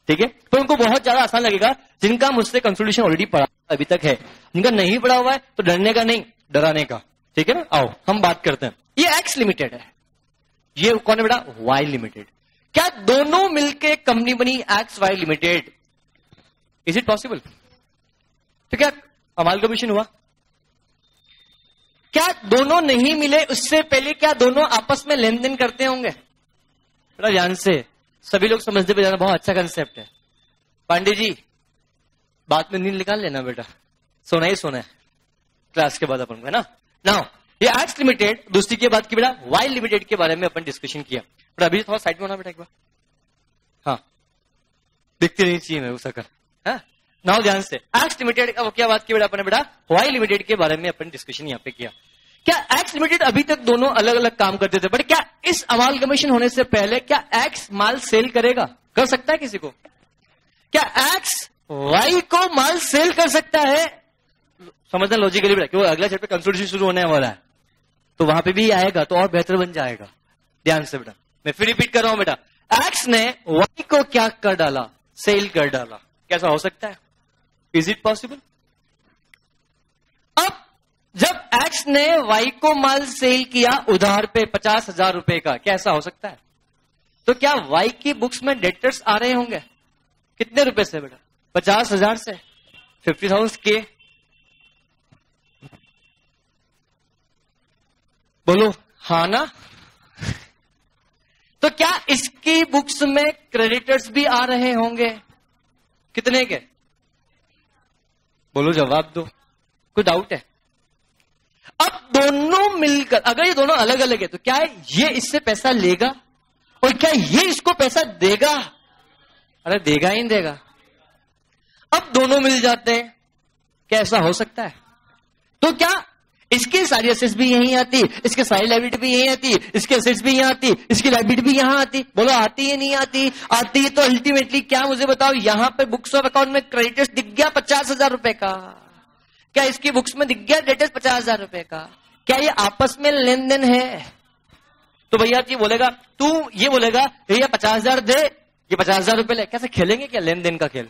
ठीक है? तो उनको बहुत ज्यादा आसान लगेगा जिनका मुझसे कंसोलिडेशन ऑलरेडी पढ़ा अभी तक है। जिनका नहीं पढ़ा हुआ है तो डरने का नहीं, डराने का, ठीक है ना? आओ हम बात करते हैं। ये एक्स लिमिटेड है, ये कौन है बेटा? Y limited. क्या दोनों मिलके कंपनी बनी X Y limited? Is it possible? तो क्या अमालगमेशन हुआ? क्या दोनों नहीं मिले उससे पहले क्या दोनों आपस में लेन देन करते होंगे? बेटा ध्यान से, सभी लोग समझते पे जाना, बहुत अच्छा कंसेप्ट है। पांडे जी बात में नींद निकाल लेना बेटा, सोना ही सोना है क्लास के बाद अपन को, है ना? नाउ ये एक्स लिमिटेड, दूसरी की बात की बेटा वाई लिमिटेड के बारे में अपन डिस्कशन किया। पर अभी थोड़ा साइड में होना बेटा एक बार, हाँ दिखती नहीं चाहिए मैं उसका। नाउ ध्यान से, एक्स लिमिटेड का क्या बात की बेटा अपन बेटा? वाई लिमिटेड के बारे में अपन डिस्कशन यहाँ पे किया। क्या एक्स लिमिटेड अभी तक दोनों अलग अलग काम करते थे, बट क्या इस अमालगमेशन होने से पहले क्या एक्स माल सेल करेगा? कर सकता है किसी को? क्या एक्स वाई को माल सेल कर सकता है? समझना लॉजिकली बेटा, क्योंकि अगला चैप्टर कंसोलिडेशन शुरू होने वाला है, तो वहां पे भी आएगा तो और बेहतर बन जाएगा। ध्यान से बेटा, मैं फिर रिपीट कर रहा हूं बेटा, एक्स ने वाई को क्या कर डाला? सेल कर डाला। कैसा हो सकता है? Is it possible? अब जब एक्स ने वाई को माल सेल किया उधार पे 50,000 रुपए का, कैसा हो सकता है? तो क्या वाई की बुक्स में डेटर्स आ रहे होंगे? कितने रुपए से बेटा? 50,000 से, 50,000 के। बोलो हाँ ना? तो क्या इसकी बुक्स में क्रेडिटर्स भी आ रहे होंगे? कितने के? बोलो जवाब दो, कोई डाउट है? अब दोनों मिलकर, अगर ये दोनों अलग अलग है तो क्या है, ये इससे पैसा लेगा और क्या ये इसको पैसा देगा? अरे देगा ही नहीं देगा। अब दोनों मिल जाते हैं, क्या ऐसा हो सकता है? तो क्या इसकी सारी एसेट्स भी यहीं आती, इसके सारी लायबिलिटी भी यहीं आती, इसके एसेट्स भी यहां आती, इसकी लायबिलिटी भी यहां आती? बोलो आती है नहीं आती? आती है। तो अल्टीमेटली क्या मुझे बताओ, यहां पे बुक्स ऑफ अकाउंट में क्रेडिटर्स दिख गया 50,000 रुपए का, क्या इसकी बुक्स में दिख गया डेटर्स 50,000 रुपए का? क्या ये आपस में लेन देन है? तो भैया ये बोलेगा, तू ये बोलेगा भैया 50,000 दे, ये 50,000 रुपए ले, कैसे खेलेंगे क्या लेन देन का खेल?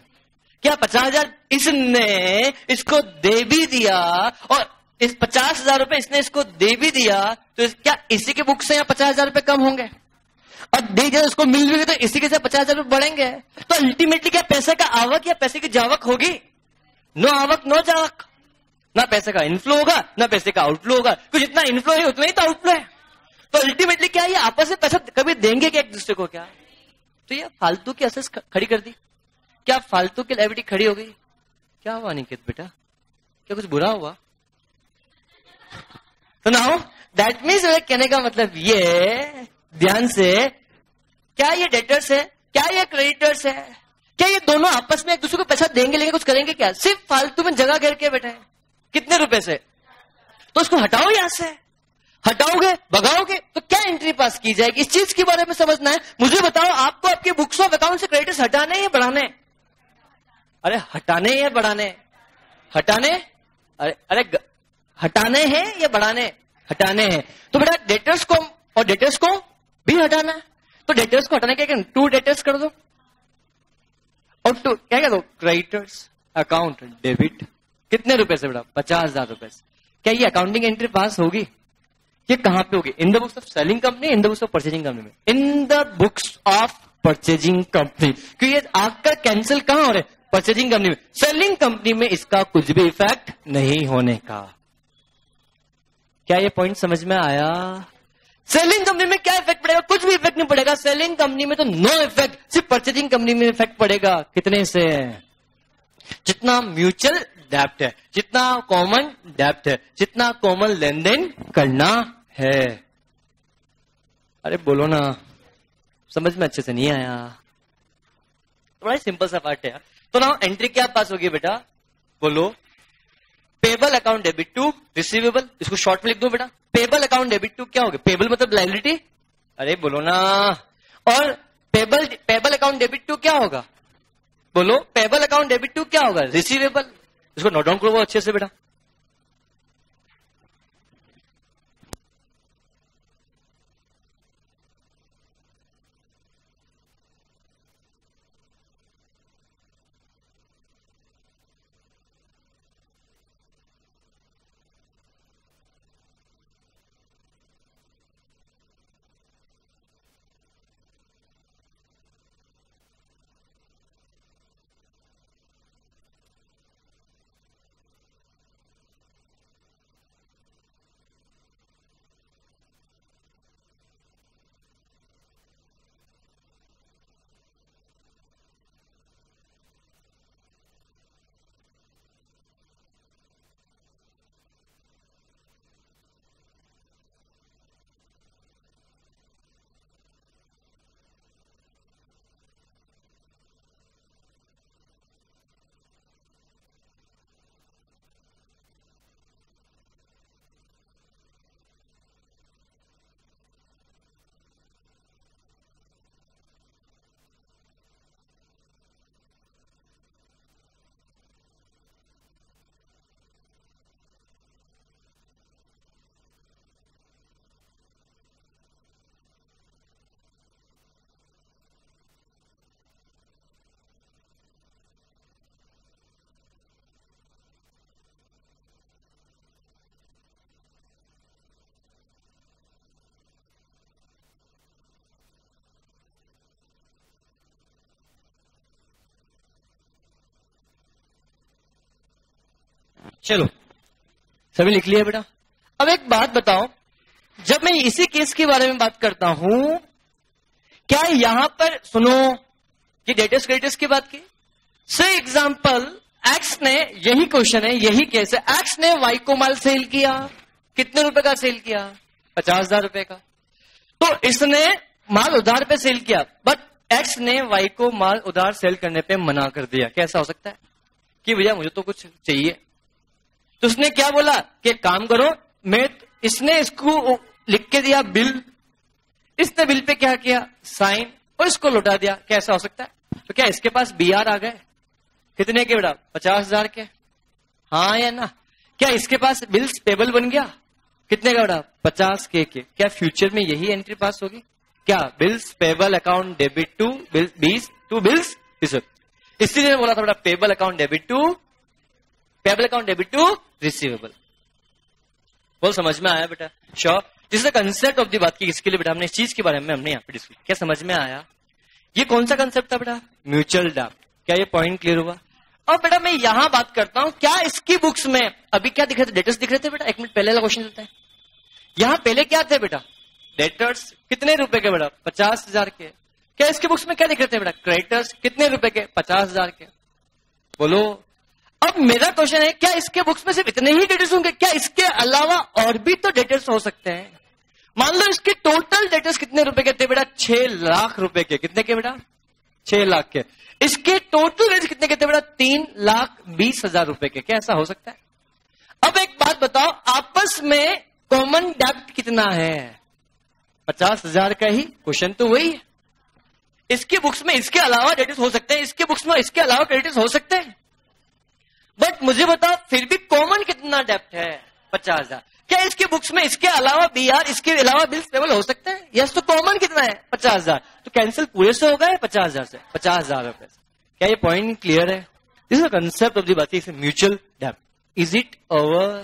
क्या 50,000 इसने इसको दे भी दिया और इस 50,000 रुपए इसने इसको दे भी दिया, तो क्या इसी के बुक से यहाँ 50,000 रुपए कम होंगे? और दे दिया इसको मिल भी गए तो इसी के साथ 50,000 रुपए बढ़ेंगे। तो अल्टीमेटली क्या पैसे का आवक या पैसे की जावक होगी? नो आवक नो जावक, ना पैसे का इनफ्लो होगा ना पैसे का आउटफ्लो होगा। तो जितना इनफ्लो है उतना ही तो आउटफ्लो है। तो अल्टीमेटली क्या ये आपस में पैसा कभी देंगे क्या एक दूसरे को? क्या तो ये फालतू की असेट्स खड़ी कर दी, क्या फालतू की लायबिलिटी खड़ी हो गई? क्या हुआ निकेत बेटा, क्या कुछ बुरा हुआ? तो नाउ दैट मीन्स कहने का मतलब ये, ध्यान से, क्या ये डेटर्स है, क्या ये क्रेडिटर्स है, क्या ये दोनों आपस में एक दूसरे को पैसा देंगे लेंगे कुछ करेंगे क्या? सिर्फ फालतू में जगह घेर के बैठे हैं। कितने रुपए से? तो उसको हटाओ यहां से, हटाओगे भगाओगे तो क्या एंट्री पास की जाएगी? इस चीज के बारे में समझना है। मुझे बताओ, आपको आपके बुक्स ऑफ अकाउंट से क्रेडिटर्स हटाने या बढ़ाने? अरे हटाने या बढ़ाने? हटाने? अरे हटाने हैं या बढ़ाने? हटाने हैं। तो बेटा डेटर्स को और डेटर्स को भी हटाना है। तो डेटर्स को हटाने क्या करें? 2 डेटर्स कर दो और 2 क्या कर दो? Creditors account debit. कितने रुपए से बेटा? 50,000 रुपए से। क्या ये अकाउंटिंग एंट्री पास होगी? ये कहां पे होगी? In the books of selling company, in the books of purchasing company में? In the books of purchasing company, क्योंकि ये आपका कैंसिल कहां हो रहा है? परचेजिंग कंपनी में। सेलिंग कंपनी में इसका कुछ भी इफेक्ट नहीं होने का। क्या ये पॉइंट समझ में आया? सेलिंग कंपनी में क्या इफेक्ट पड़ेगा? कुछ भी इफेक्ट नहीं पड़ेगा। सेलिंग कंपनी में तो नो इफेक्ट, सिर्फ परचेजिंग कंपनी में इफेक्ट पड़ेगा। कितने से? जितना म्यूचुअल डेप्ट है, जितना कॉमन डेप्ट है, जितना कॉमन लेन देन करना है। अरे बोलो ना, समझ में अच्छे से नहीं आया? बड़ा सिंपल सा पार्ट है। तो ना एंट्री क्या पास होगी बेटा? बोलो। Payable account debit to receivable, इसको शॉर्ट में लिख दो बेटा। पेबल अकाउंट डेबिट टू क्या होगा? पेबल मतलब लायबिलिटी। अरे बोलो ना। और पेबल अकाउंट डेबिट टू क्या होगा? बोलो। पेबल अकाउंट डेबिट टू क्या होगा? रिसीवेबल। इसको नोट डाउन करो अच्छे से बेटा। चलो सभी लिख लिया बेटा। अब एक बात बताओ, जब मैं इसी केस के बारे में बात करता हूं, क्या यहां पर सुनो कि डेटर्स क्रेडिटर्स की बात की? से एग्जांपल एक्स ने, यही क्वेश्चन है, यही केस है, एक्स ने वाई को माल सेल किया। कितने रुपए का सेल किया? 50,000 रुपए का। तो इसने माल उधार पे सेल किया, बट एक्स ने वाई को माल उधार सेल करने पे मना कर दिया। कैसा हो सकता है कि भैया मुझे तो कुछ चाहिए। तो उसने क्या बोला कि काम करो, इसने इसको लिख के दिया बिल, इसने बिल पे क्या किया? साइन, और इसको लौटा दिया। कैसा हो सकता है? तो क्या इसके पास बीआर आ गए? कितने के बेटा? 50,000 के। हाँ या ना? क्या इसके पास बिल्स पेबल बन गया? कितने का बेटा? 50 के। क्या फ्यूचर में यही एंट्री पास होगी? क्या bills payable account debit to bills. इसीलिए बोला था बेटा payable account debit to receivable. बोल समझ में आया बेटा? Sure. This is the concept of the बात की। किसके लिए बेटा? हमने इस चीज के बारे में हमने यहाँ पे डिस्कस। क्या समझ में आया? ये कौन सा कंसेप्ट था बेटा? म्यूचुअल डेप्ट। क्या ये पॉइंट क्लियर हुआ? अब बेटा मैं यहां बात करता हूं, क्या इसकी बुक्स में अभी क्या दिख रहे थे? डेटर्स दिख रहे थे बेटा। एक मिनट पहले वाला क्वेश्चन लेते हैं। यहां पहले क्या थे बेटा? डेटर्स। कितने रुपए के बेटा? 50,000 के। क्या इसके बुक्स में क्या दिख रहे थे बेटा? क्रेडिटर्स। कितने रुपए के? 50,000 के। बोलो। अब मेरा क्वेश्चन है, क्या इसके बुक्स में सिर्फ इतने ही डेटर्स होंगे? क्या इसके अलावा और भी तो डेटर्स हो सकते हैं? मान लो इसके टोटल डेटर्स कितने रुपए के थे बेटा? 6 लाख रुपए के। कितने के बेटा? 6 लाख के। इसके टोटल डेटर्स कितने के थे बेटा? 3,20,000 रुपए के। क्या ऐसा हो सकता है? अब एक बात बताओ, आपस में कॉमन डेब्ट कितना है? 50,000 का ही। क्वेश्चन तो वही है। इसके बुक्स में इसके अलावा डेटर्स हो सकते हैं, इसके बुक्स में इसके अलावा क्रेडिटर्स हो सकते हैं, बट मुझे बताओ फिर भी कॉमन कितना डेप्ट है? 50,000। क्या इसके बुक्स में इसके अलावा बीआर, इसके अलावा बिल्स पेबल हो सकते हैं? यस। तो कॉमन कितना है? 50,000। तो कैंसिल पूरे से होगा 50,000 से? 50,000 रुपए से। क्या ये पॉइंट क्लियर है? This is the concept of the बात इज म्यूचुअल डेप्ट। Is it over?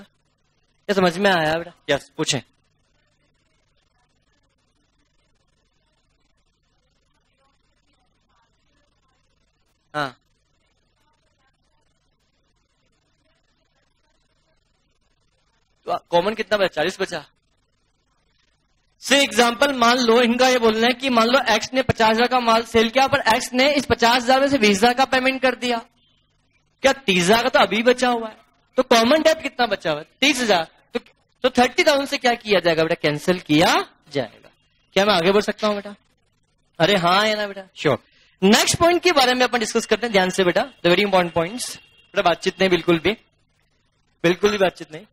क्या समझ में आया बेटा? यस पूछें। कॉमन कितना बचा? 40 बचा। से एग्जाम्पल मान लो, इनका ये बोलना है कि मान लो एक्स ने 50,000 का माल सेल किया, पर एक्स ने इस 50,000 में से 20,000 का पेमेंट कर दिया। क्या 30,000 का तो अभी बचा हुआ है, तो कॉमन डेब्ट कितना बचा हुआ है? 30,000। तो 30,000 से क्या किया जाएगा बेटा? कैंसिल किया जाएगा। क्या मैं आगे बढ़ सकता हूं बेटा? अरे हाँ है ना बेटा? श्योर। नेक्स्ट पॉइंट के बारे में अपन डिस्कस करते हैं, ध्यान से बेटा, द वेरी इंपॉर्टेंट पॉइंट्स। बेटा बातचीत नहीं, बिल्कुल भी बातचीत नहीं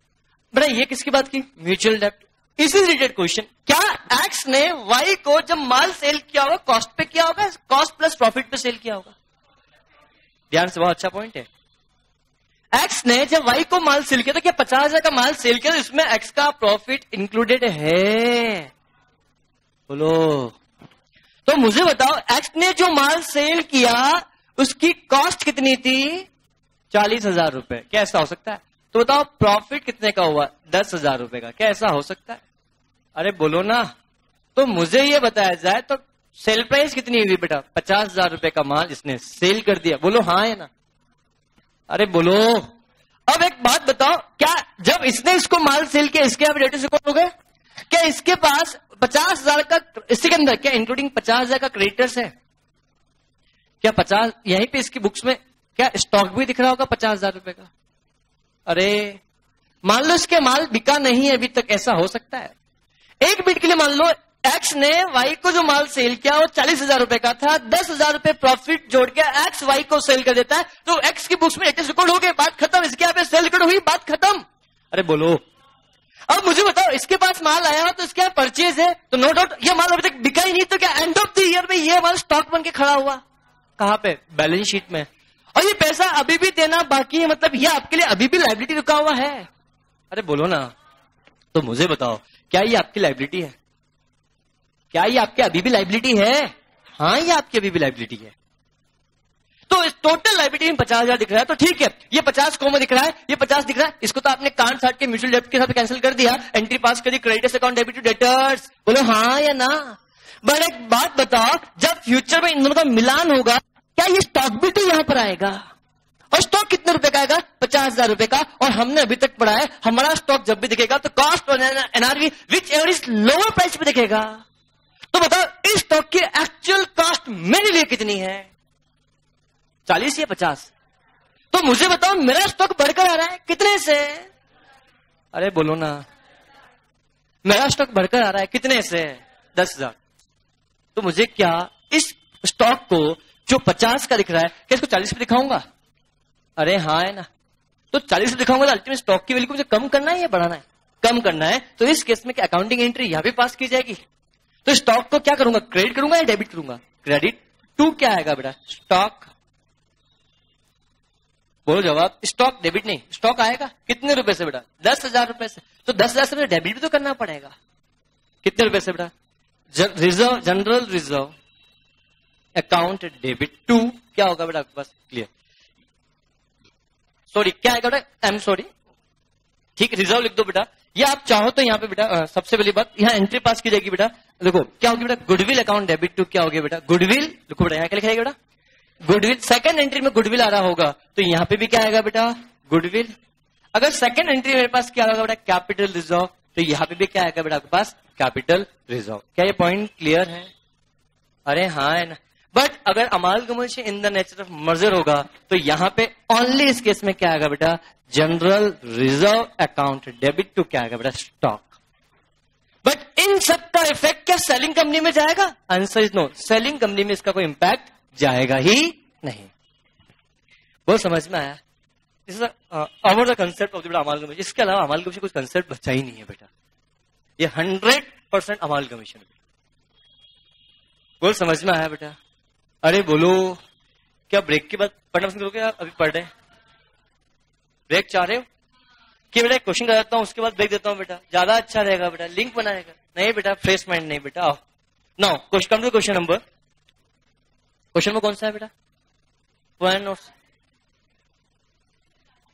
बेटा। ये किसकी बात की? म्यूचुअल डेब्ट। इसी रिलेटेड क्वेश्चन, क्या एक्स ने वाई को जब माल सेल किया होगा कॉस्ट पे किया होगा, कॉस्ट प्लस प्रॉफिट पे सेल किया होगा? ध्यान से, बहुत अच्छा पॉइंट है। एक्स ने जब वाई को माल सेल किया तो क्या 50,000 का माल सेल किया तो इसमें एक्स का प्रॉफिट इंक्लूडेड है? बोलो। तो मुझे बताओ, एक्स ने जो माल सेल किया उसकी कॉस्ट कितनी थी? 40,000 रुपए। क्या ऐसा हो सकता है? तो बताओ प्रॉफिट कितने का हुआ? 10,000 रुपए का। क्या ऐसा हो सकता है? अरे बोलो ना। तो मुझे ये बताया जाए तो सेल प्राइस कितनी हुई बेटा? 50,000 रुपए का माल इसने सेल कर दिया। बोलो हाँ है ना? अरे बोलो। अब एक बात बताओ, क्या जब इसने इसको माल सेल किया इसके आप डेबिट रिकॉर्ड हो गए? क्या इसके पास 50,000 का, इसी के अंदर क्या इंक्लूडिंग 50,000 का क्रेडिटर्स है? क्या 50 यहीं पे इसकी बुक्स में क्या स्टॉक भी दिख रहा होगा 50,000 रुपए का? अरे मान लो इसके माल बिका नहीं है अभी तक, ऐसा हो सकता है? एक मिनट के लिए मान लो एक्स ने वाई को जो माल सेल किया वो 40,000 रुपए का था, 10,000 रुपए प्रॉफिट जोड़ के एक्स वाई को सेल कर देता है, तो एक्स की बुक्स में एटलीस्ट रिकॉर्ड हो गए, बात खत्म। इसके यहाँ पे सेल रिकॉर्ड हुई, बात खत्म। अरे बोलो। अब मुझे बताओ, इसके पास माल आया तो इसके यहाँ परचेज है, तो नो डाउट ये माल अभी तक बिका ही नहीं, तो क्या एंड ऑफ द ईयर में ये माल स्टॉक बन के खड़ा हुआ? कहां पे? बैलेंस शीट में। और ये पैसा अभी भी देना बाकी है, मतलब ये आपके लिए अभी भी लायबिलिटी रुका हुआ है। अरे बोलो ना। तो मुझे बताओ, क्या ये आपकी लायबिलिटी है? क्या ये आपके अभी भी लायबिलिटी है? हाँ, ये आपकी अभी भी लायबिलिटी है। तो इस टोटल लायबिलिटी में 50,000 दिख रहा है, तो ठीक है, ये 50 कॉमन दिख रहा है, ये 50 दिख रहा है, इसको तो आपने काट छाट के म्यूचुअल डेब्ट के साथ कैंसिल कर दिया, एंट्री पास कर दी, creditors account debit to debtors. बोलो हाँ या ना? बट एक बात बताओ, जब फ्यूचर में इन दोनों का मिलान होगा, क्या ये स्टॉक भी तो यहां पर आएगा? और स्टॉक कितने रुपए का आएगा? 50,000 रुपए का। और हमने अभी तक पढ़ा है, हमारा स्टॉक जब भी दिखेगा तो कॉस्ट और NRV which ever is lower price पे दिखेगा। तो बताओ, इस स्टॉक की एक्चुअल कॉस्ट मेरे लिए कितनी है? 40 या 50? तो मुझे बताओ, मेरा स्टॉक बढ़कर आ रहा है कितने से? अरे बोलो ना। मेरा स्टॉक बढ़कर आ रहा है कितने से? 10,000। तो मुझे क्या इस स्टॉक को जो 50 का दिख रहा है, क्या इसको 40 पे दिखाऊंगा? अरे हाँ है ना? तो 40 पे दिखाऊंगा तो अल्टीमेट स्टॉक की वैल्यू को मुझे कम करना है या बढ़ाना है? कम करना है। तो इस केस में क्या अकाउंटिंग एंट्री यहां भी पास की जाएगी? तो स्टॉक को क्या करूंगा? क्रेडिट करूंगा या डेबिट करूंगा? क्रेडिट टू क्या आएगा बेटा? स्टॉक। बोलो जवाब। स्टॉक, डेबिट नहीं। स्टॉक आएगा कितने रुपए से बेटा? 10,000 रुपए से। तो 10,000 से डेबिट भी तो करना पड़ेगा। कितने रुपए से बेटा? Reserve, general reserve account debit to क्या होगा बेटा आपके पास? क्लियर। सॉरी, क्या आएगा बेटा? I am sorry. ठीक, रिजर्व लिख दो बेटा। या आप चाहो तो यहाँ पे बेटा सबसे पहली बात यहाँ एंट्री पास की जाएगी बेटा। देखो क्या होगी बेटा? गुडविल अकाउंट डेबिट टू क्या होगी बेटा? गुडविल लिखो बेटा। यहाँ क्या लिखा जाएगा बेटा? गुडविल। सेकंड एंट्री में गुडविल आ रहा होगा तो यहाँ पे भी क्या आएगा बेटा? गुडविल। अगर सेकंड एंट्री मेरे पास क्या होगा बेटा? Capital reserve. तो यहाँ पे भी क्या आएगा बेटा आपके पास? Capital reserve. क्या ये पॉइंट क्लियर है? अरे हाँ है ना? बट अगर amalgamation in the nature of merger होगा तो यहां पे ओनली इस केस में क्या आएगा बेटा? General reserve account debit to क्या आएगा बेटा? स्टॉक। बट इन सब का इफेक्ट क्या सेलिंग कंपनी में जाएगा? Answer is no. Selling company में इसका कोई इंपैक्ट जाएगा ही नहीं। वो समझ में आया? This is our the concept of the amalgamation. इसके अलावा अमालगमेशन कुछ कंसेप्ट बचा ही नहीं है बेटा। ये 100% अमालगमेशन। बोल समझ में आया बेटा? अरे बोलो। क्या ब्रेक के बाद पढ़ना पसंद करोगे? अभी पढ़ रहे हैं, ब्रेक चाह रहे हो कि बेटा क्वेश्चन कर देता हूं उसके बाद ब्रेक देता हूं बेटा, ज्यादा अच्छा रहेगा बेटा, लिंक बनाएगा। नहीं बेटा, फ्रेश माइंड नहीं बेटा। आओ now question two question number. Question number कौन सा है बेटा? वन और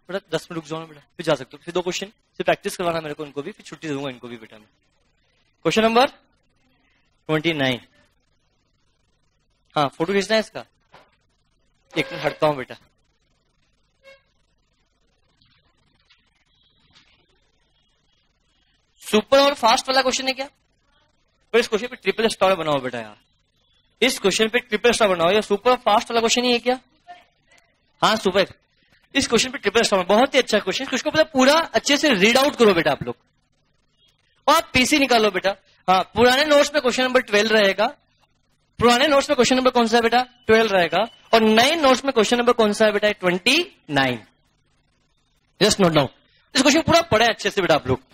बेटा 10 मिनट रुक जाओ ना बेटा, फिर जा सकते हो। फिर 2 क्वेश्चन फिर प्रैक्टिस करवाना मेरे को, इनको भी, फिर छुट्टी दूंगा इनको भी बेटा मैं। Question number 29। हाँ, फोटो खींचना है इसका। एक मिनट हटता हूं बेटा। सुपर और फास्ट वाला क्वेश्चन है क्या? पर इस क्वेश्चन पे ट्रिपल स्टार बनाओ बेटा यार, इस क्वेश्चन पे ट्रिपल स्टार बनाओ। या सुपर और फास्ट वाला क्वेश्चन ही है क्या? हाँ सुपर। इस क्वेश्चन पे ट्रिपल स्टार, बहुत ही अच्छा क्वेश्चन। इसको मतलब पूरा अच्छे से रीड आउट करो बेटा आप लोग, और आप पीसी निकालो बेटा। हाँ, पुराने नोट्स में क्वेश्चन नंबर 12 रहेगा। पुराने नोट्स में क्वेश्चन नंबर कौन सा है बेटा? 12 रहेगा। और नए नोट्स में क्वेश्चन नंबर कौन सा है बेटा? 29। Just note down. इस क्वेश्चन पूरा पढ़े अच्छे से बेटा आप लोग।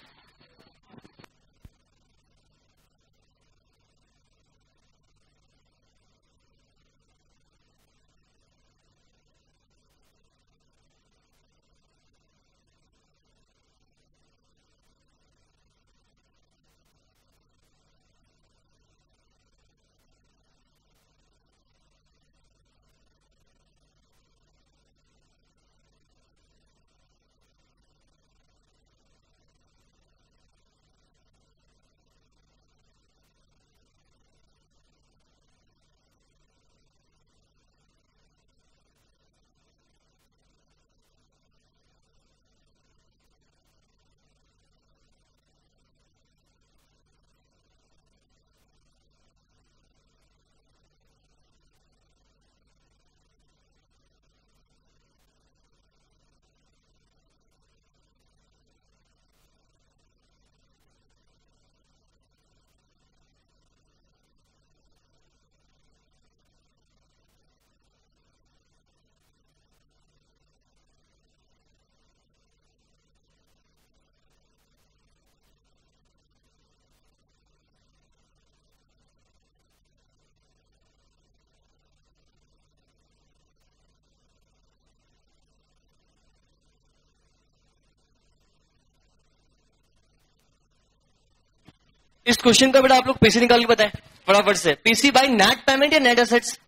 इस क्वेश्चन का बेटा आप लोग पीसी निकाल के बताएं फटाफट से। पीसी बाय नेट पेमेंट या नेट एसेट्स?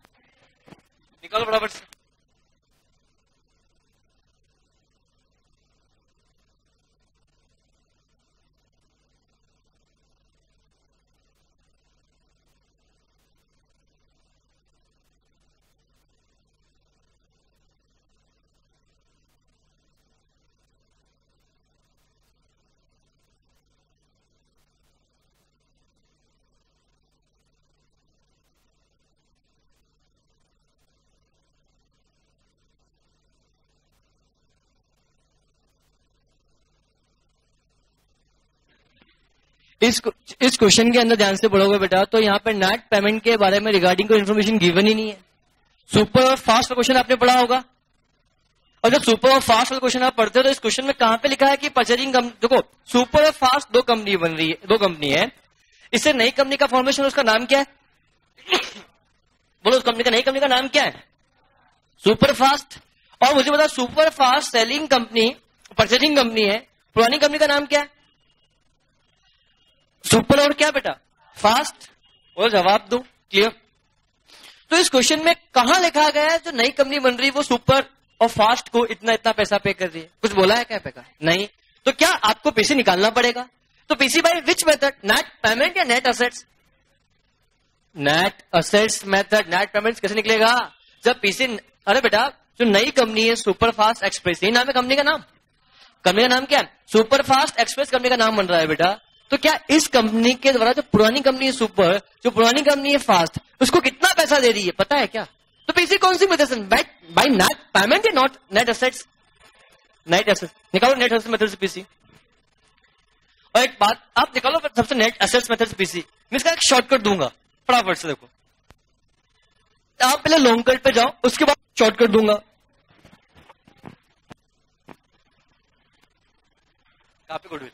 निकालो फटाफट से। इस क्वेश्चन के अंदर ध्यान से पढ़ोगे बेटा तो यहाँ पे नेट पेमेंट के बारे में रिगार्डिंग कोई इन्फॉर्मेशन गिवन ही नहीं है। सुपर और फास्ट क्वेश्चन आपने पढ़ा होगा, और जब सुपर और फास्ट वाला क्वेश्चन आप पढ़ते हो तो इस क्वेश्चन में कहां पे लिखा है कि परचेजिंग देखो सुपर और फास्ट दो कंपनी बन रही है, दो कंपनी है। इससे नई कंपनी का फॉर्मेशन, उसका नाम क्या है? बोलो उस कंपनी का, नई कंपनी का नाम क्या है? Super fast. और मुझे बता, super fast selling company purchasing company है, पुरानी कंपनी का नाम क्या है? सुपर और क्या बेटा? फास्ट। और जवाब दो, क्लियर। तो इस क्वेश्चन में कहां लिखा गया है जो नई कंपनी बन रही है वो सुपर और फास्ट को इतना इतना पैसा पे कर रही है? कुछ बोला है क्या पे का? नहीं। तो क्या आपको पीसी निकालना पड़ेगा? तो PC by which method? Net payment या net assets? Net assets method. Net payment कैसे निकलेगा जब पीसी, अरे बेटा जो नई कंपनी है सुपर फास्ट एक्सप्रेस, यही नाम है कंपनी का नाम। कंपनी का नाम क्या है? सुपर फास्ट एक्सप्रेस कंपनी का नाम बन रहा है बेटा। तो क्या इस कंपनी के द्वारा जो पुरानी कंपनी है सुपर, जो पुरानी कंपनी है फास्ट, उसको कितना पैसा दे रही है पता है क्या? तो पीसी कौन सी मेथड? बाय नेट पेमेंट या not net assets? Net assets. निकालो नेट असेट्स मेथड से पीसी। और एक बात आप निकालो सबसे नेट असेट्स मेथड से पीसी। मैं इसका एक शॉर्टकट दूंगा फटाफट से। देखो आप पहले लॉन्ग कट पे जाओ, उसके बाद शॉर्टकट दूंगा। काफी गुड।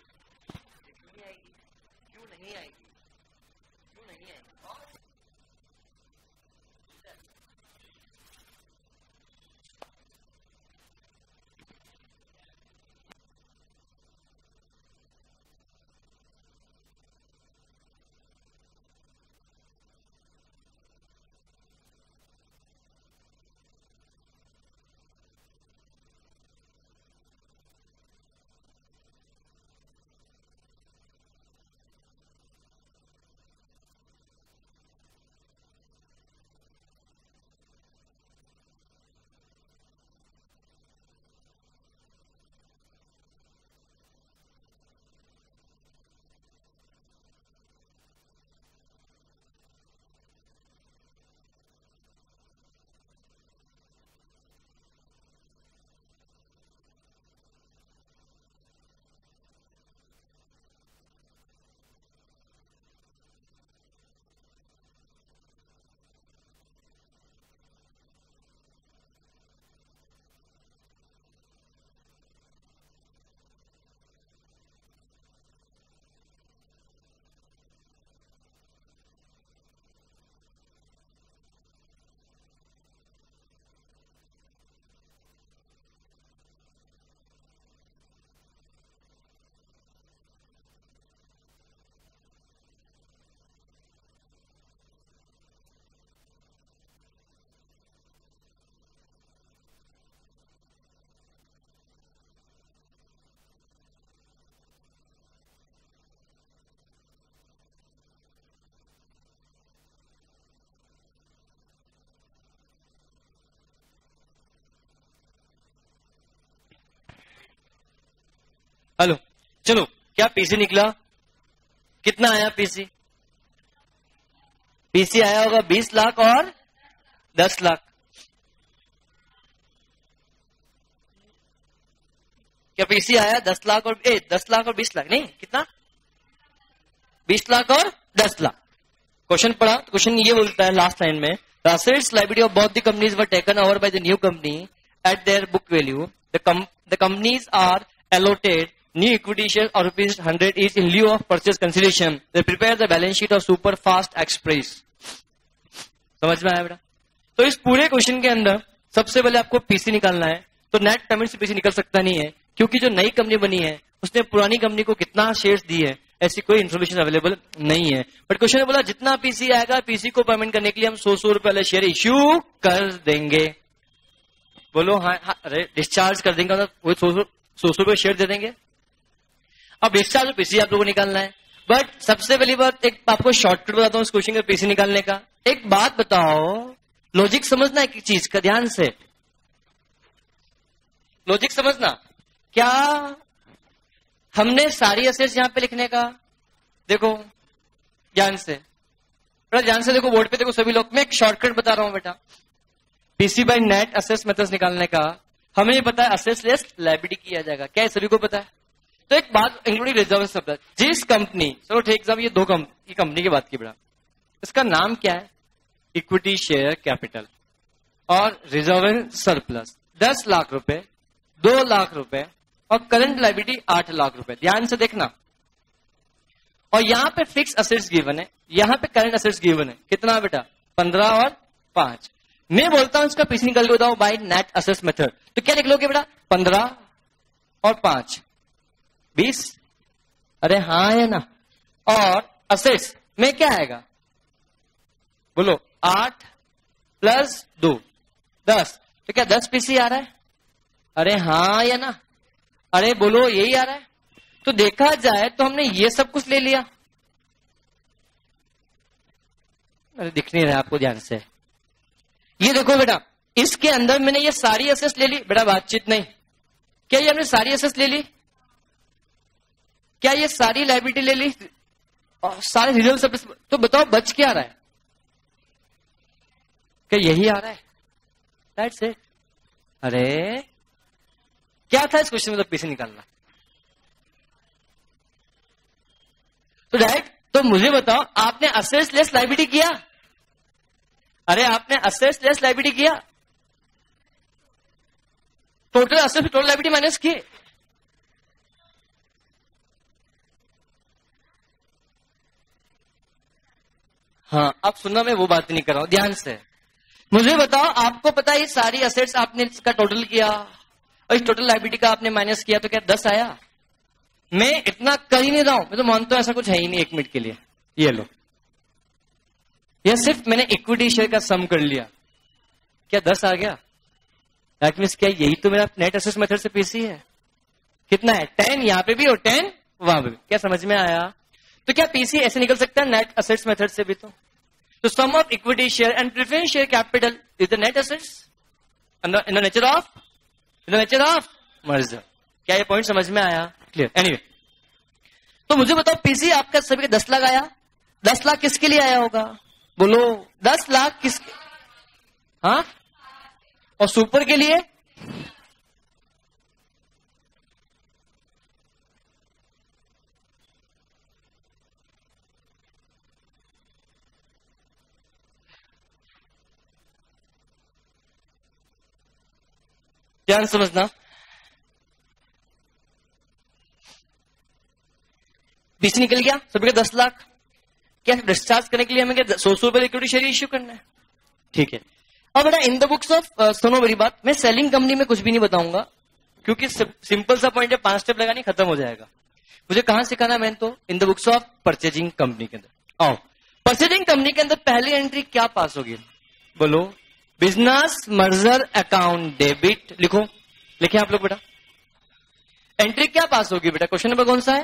क्या पीसी निकला? कितना आया पीसी? पीसी आया होगा 20 लाख और 10 लाख। क्या पीसी आया 10 लाख और 10 लाख और 20 लाख? नहीं, कितना? 20 लाख और 10 लाख। क्वेश्चन पढ़ा, क्वेश्चन ये बोलता है लास्ट लाइन में, the assets liability of both the companies were taken over by the new company at their book value. The companies are allotted new equity share और ₹100 each in lieu of purchase consideration. They prepare the balance sheet of super fast express. समझ में आया बेटा? तो इस पूरे क्वेश्चन के अंदर सबसे पहले आपको पीसी निकालना है। तो नेट पेमेंट से पीसी निकल सकता नहीं है, क्योंकि जो नई कंपनी बनी है उसने पुरानी कंपनी को कितना शेयर्स दी है, ऐसी कोई इन्फॉर्मेशन अवेलेबल नहीं है। बट क्वेश्चन ने बोला जितना पीसी आएगा, पीसी को पेमेंट करने के लिए हम 100 रुपए वाले शेयर इश्यू कर देंगे। बोलो हाँ, हाँ, अरे डिस्चार्ज कर देंगे, वो 100 रुपए शेयर दे देंगे। अब डिस्चार्ज और पीसी आप लोगों को निकालना है। बट सबसे पहली बात, एक आपको शॉर्टकट बताता हूँ इस क्वेश्चन का पीसी निकालने का। एक बात बताओ, लॉजिक समझना है एक चीज का, ध्यान से लॉजिक समझना। क्या हमने सारी एसेट्स यहां पे लिखने का, देखो ध्यान से, बेटा ध्यान से देखो, बोर्ड पे देखो सभी लोग। मैं एक शॉर्टकट बता रहा हूं बेटा, PC by net assets methods निकालने का। हमें पता है असेट्स लेस लायबिलिटी किया जाएगा, क्या है सभी को पता है? तो एक बात इंक्लूडिंग रिजर्व शब्द, जिस कंपनी, चलो ठीक है, ये दो कंपनी की बात की बेटा, इसका नाम क्या है? इक्विटी शेयर कैपिटल और रिजर्व सरप्लस 10 लाख रुपए, 2 लाख रुपए और करंट लायबिलिटी 8 लाख रुपए। ध्यान से देखना, और यहां पे फिक्स असेट्स गिवन है, यहां पे करंट असेट्स गिवन है। कितना बेटा? 15 और 5। मैं बोलता हूं इसका पीसी निकल के बताओ बाय नेट असेट्स मेथड। तो क्या लिख लोगे बेटा? 15 और 5 20। अरे हाँ है ना। और असेट्स में क्या आएगा? बोलो 8 प्लस 2 10। तो क्या 10 पीसी आ रहा है? अरे हाँ या ना? अरे बोलो यही आ रहा है। तो देखा जाए तो हमने ये सब कुछ ले लिया। अरे दिख नहीं रहा आपको, ध्यान से ये देखो बेटा, इसके अंदर मैंने ये सारी एसेट्स ले ली बेटा, बातचीत नहीं। क्या ये हमने सारी एसेट्स ले ली? क्या ये सारी लायबिलिटी ले ली और सारे रिजर्व सर्विस? तो बताओ बच क्या आ रहा है? क्या यही आ रहा है? That's it. अरे क्या था इस क्वेश्चन में? तो पीसी निकालना। तो डायरेक्ट, तो मुझे बताओ, आपने असेट्स लेस लायबिलिटी किया? अरे आपने असेट्स लेस लायबिलिटी किया, total assets total liability minus किए। हाँ, अब सुनना, मैं वो बात नहीं कर रहा हूं, ध्यान से मुझे बताओ। आपको पता है ये सारी असेट्स आपने इसका टोटल किया और इस टोटल लायबिलिटी का आपने माइनस किया, तो क्या 10 आया? मैं इतना कर ही नहीं रहा हूं, मैं तो मानता हूं ऐसा कुछ है ही नहीं। 1 मिनट के लिए ये लो, ये सिर्फ मैंने इक्विटी शेयर का सम कर लिया, क्या 10 आ गया? दैट मींस क्या यही तो मेरा नेट असेट्स मेथड से पीसी है? कितना है? 10 यहां पे भी और 10 वहां पे भी। क्या समझ में आया? तो क्या पीसी ऐसे निकल सकता है नेट असेट्स मेथड से भी? तो sum of equity share and preference share capital is the net assets in the nature of merger. क्या ये पॉइंट समझ में आया? क्लियर? एनीवे, तो मुझे बताओ पीसी आपका सभी का 10 लाख आया। 10 लाख किसके लिए आया होगा? बोलो 10 लाख किसके? हाँ, और सुपर के लिए? ध्यान समझना, पीसी निकल गया सभी का 10 लाख। क्या डिस्चार्ज करने के लिए हमें 100 रुपए इक्विटी शेयर इश्यू करना है? ठीक है। अब बेटा इन द बुक्स ऑफ, सुनो मेरी बात, मैं सेलिंग कंपनी में कुछ भी नहीं बताऊंगा, क्योंकि सिंपल सा पॉइंट है, 5 स्टेप लगानी खत्म हो जाएगा। मुझे कहां सिखाना मैंने? तो इन the books of purchasing company के अंदर। आओ, परचेजिंग कंपनी के अंदर पहली एंट्री क्या पास होगी? बोलो बिजनेस मर्जर अकाउंट डेबिट। लिखो, लिखे आप लोग बेटा। एंट्री क्या पास होगी बेटा? क्वेश्चन नंबर कौन सा है?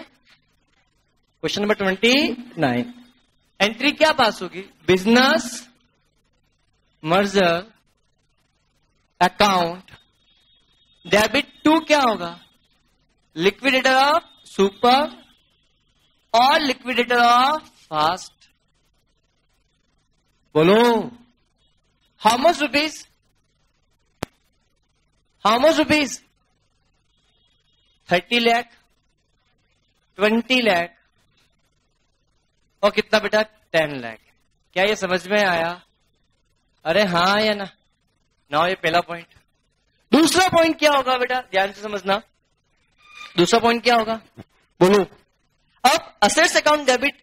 Question number 29। एंट्री क्या पास होगी? Business merger account debit to क्या होगा? लिक्विडेटर ऑफ सुपर और लिक्विडेटर ऑफ फास्ट। बोलो how much rupees, how much rupees? 30 lakh, 20 lakh और कितना बेटा 10 लाख। क्या ये समझ में आया? अरे हाँ या ना? ना, ये पहला पॉइंट। दूसरा पॉइंट क्या होगा बेटा, ध्यान से समझना। दूसरा पॉइंट क्या होगा बोलो। अब असेट्स अकाउंट डेबिट,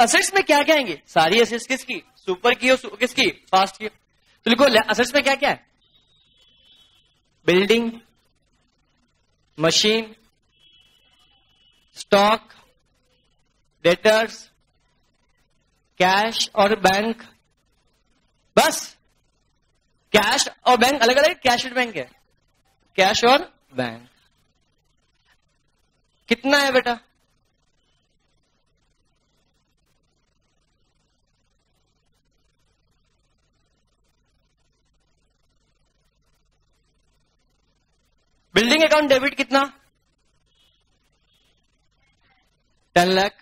असेट्स में क्या क्या आएंगे? सारी असेट्स किसकी? सुपर की और किसकी? फास्ट की। तो लिखो असेट्स में क्या क्या है? Building, machine, stock, debtors, cash और बैंक। बस कैश और बैंक अलग अलग, कैश और बैंक है, कैश और बैंक। कितना है बेटा? बिल्डिंग अकाउंट डेबिट कितना? 10 लाख,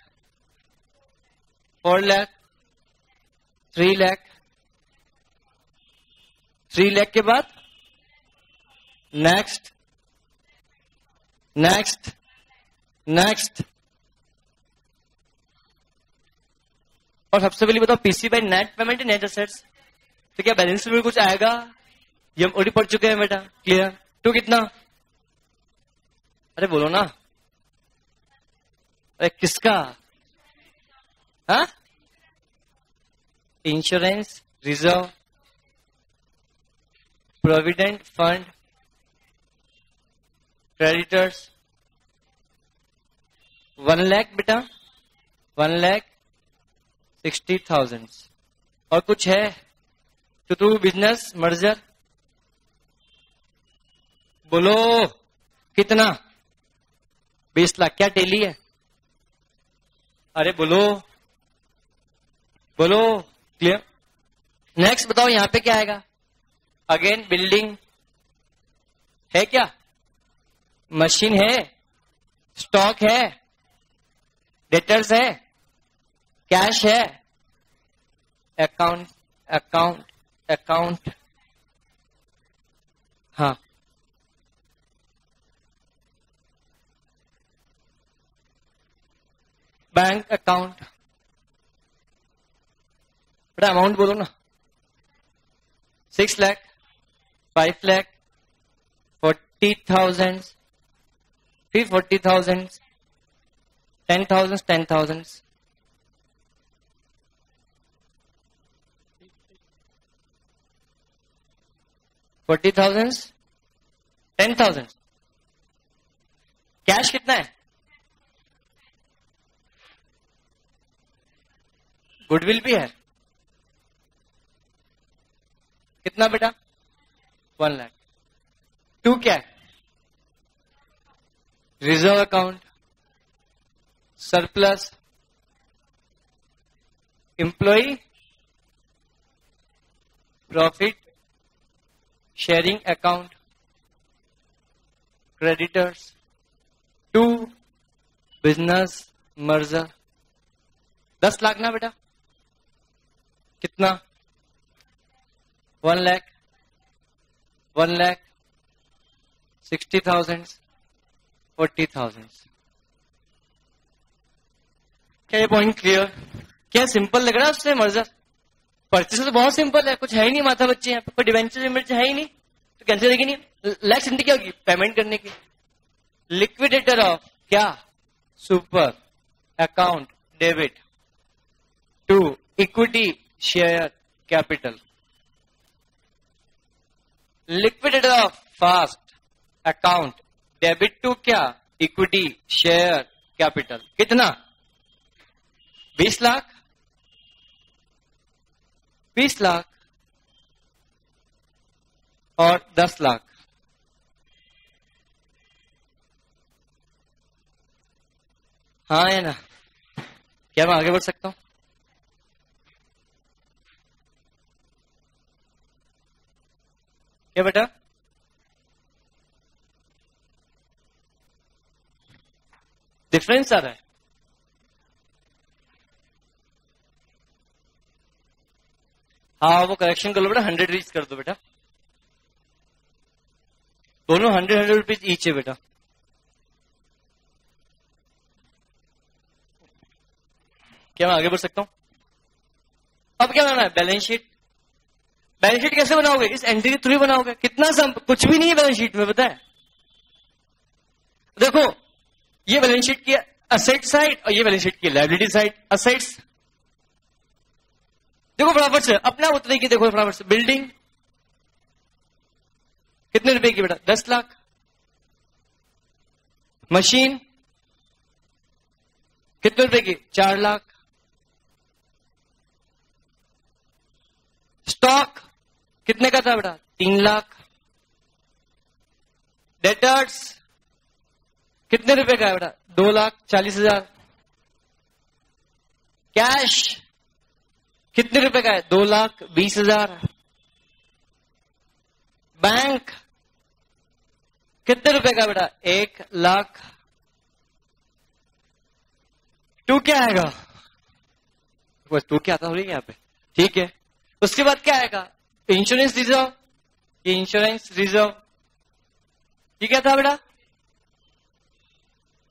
4 लाख, 3 लाख। 3 लाख के बाद नेक्स्ट, नेक्स्ट, नेक्स्ट। और सबसे पहले बताओ PC by net payment, net assets. तो क्या बैलेंस में कुछ आएगा? ये हम ऑलरेडी पढ़ चुके हैं बेटा, क्लियर। टू कितना? अरे बोलो ना, अरे किसका? हाँ, insurance, reserve, provident fund, creditors. 1 lakh बेटा, 1,60,000। और कुछ है टू बिजनेस मर्जर? बोलो कितना? 20 लाख। क्या टेली है? अरे बोलो, बोलो, क्लियर। नेक्स्ट बताओ यहां पे क्या आएगा? अगेन बिल्डिंग है क्या? मशीन है, स्टॉक है, डेटर्स है, कैश है, अकाउंट, अकाउंट, अकाउंट। हाँ, बैंक अकाउंट। बड़ा अमाउंट बोलो ना। 6 लाख, 5 लाख, 40,000, फिर 40,000, 10,000, 10,000। 40,000, 10,000। कैश कितना है? गुडविल भी है कितना बेटा? 1 लाख। 2 क्या है? Reserve account, surplus, employ profit sharing account, creditors. 2 business merger. 10 lakh ना बेटा? कितना? 1 लाख, 1,60,000, 40,000। क्या ये पॉइंट क्लियर? क्या सिंपल लग रहा है उससे मर्जर? परचेस तो बहुत सिंपल है, कुछ है ही नहीं माथा बच्चे यहाँ पे, कोई डिवेंचर लिमिट है ही नहीं, तो कैंसिल देगी नहीं। लैक्स क्या होगी? पेमेंट करने की। लिक्विडेटर ऑफ क्या? Super account debit. 2 equity share capital. Liquidator of fast account debit to क्या? Equity share capital. कितना? 20 लाख, 20 लाख और 10 लाख। हाँ है ना? क्या मैं आगे बढ़ सकता हूं? क्या बेटा? डिफरेंस आ रहा है? हाँ वो करेक्शन कर लो बेटा, 100 रीच कर दो बेटा, दोनों 100 रुपीज ईच है बेटा। क्या मैं आगे बढ़ सकता हूं? अब क्या बनाना है? Balance sheet. बैलेंस शीट कैसे बनाओगे? इस एंट्री के थ्रू ही बनाओगे। कितना कुछ भी नहीं है बैलेंस शीट में, पता है? देखो ये बैलेंस शीट की असेट साइड और ये बैलेंस शीट की लायबिलिटी साइड। असेट्स देखो फटाफट से, अपना उतने की देखो फटाफट से। बिल्डिंग कितने रुपए की बेटा? 10 लाख। मशीन कितने रुपए की? 4 लाख। स्टॉक कितने का था बेटा? 3 लाख। डेटर्स कितने रुपए का है बेटा? 2,40,000। कैश कितने रुपए का है? 2,20,000। बैंक कितने रुपए का बेटा? 1 लाख। टू क्या आएगा? बस टू क्या आता थोड़ी यहाँ पे, ठीक है। उसके बाद क्या आएगा? Insurance reserve. ये इंश्योरेंस रिजर्व ये क्या था बेटा?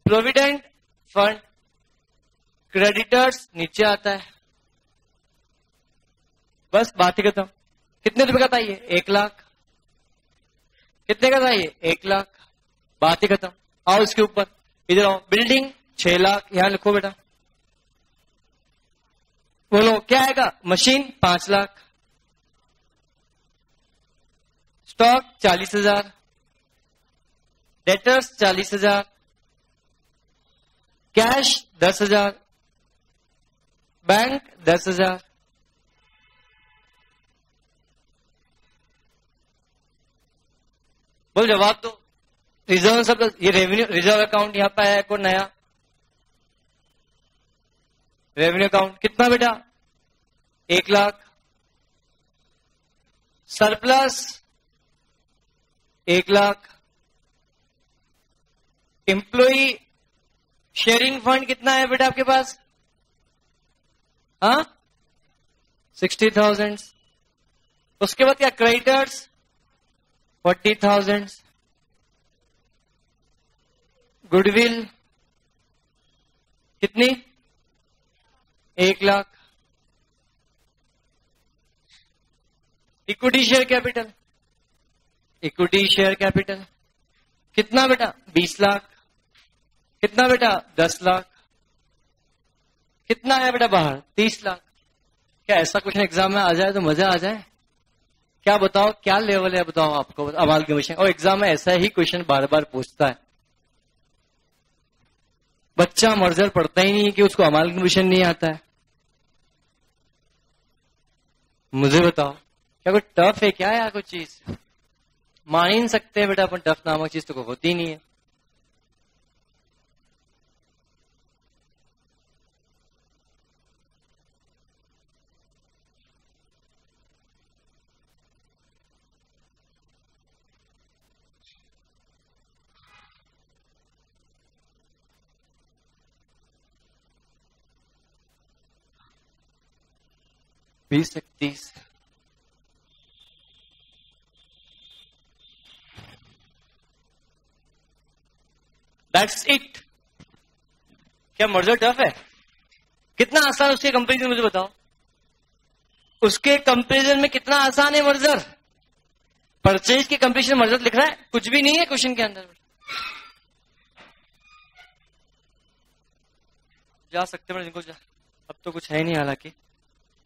Provident fund. क्रेडिटर्स नीचे आता है। बस बात ही खत्म। कितने रुपए का था ये? 1 लाख। कितने का था ये? 1 लाख। बात ही खत्म। आओ इसके ऊपर, इधर आओ। बिल्डिंग 6 लाख, यहां लिखो बेटा। बोलो क्या आएगा? Machine 5 lakh. Stock 40,000। Debtors 40,000। Cash 10,000। Bank 10,000। बोल जवाब दो। रिजर्व सब ये रेवेन्यू रिजर्व अकाउंट यहां पे आया कोई नया रेवेन्यू अकाउंट। कितना बेटा? 1 lakh. Surplus 1 lakh. Employee sharing fund कितना है बेटा आपके पास? हाँ 60,000। उसके बाद क्या? क्रेडिटर्स 40,000। गुडविल कितनी? 1 lakh. Equity share capital. Equity share capital कितना बेटा? 20 लाख। कितना बेटा? 10 लाख। कितना है बेटा बाहर? 30 लाख। क्या ऐसा क्वेश्चन एग्जाम में आ जाए तो मजा आ जाए? क्या बताओ क्या लेवल है बताओ आपको अमालगमेशन। और एग्जाम में ऐसा ही क्वेश्चन बार बार पूछता है। बच्चा मर्जर पढ़ता ही नहीं है कि उसको अमालगमेशन नहीं आता है। मुझे बताओ क्या कोई टफ है क्या या कोई चीज? मान ही नहीं सकते बेटा अपन, टफ नामक चीज तो कोई होती ही नहीं है। बीस 31 दैट्स इट। क्या मर्जर टफ है? कितना आसान उसके कंपेरिजन मुझे बताओ। उसके कंपेरिजन में कितना आसान है मर्जर? परचेज के कंपेरिजन मर्जर लिख रहा है, कुछ भी नहीं है क्वेश्चन के अंदर। जा सकते हैं इनको अब तो कुछ है नहीं हालांकि,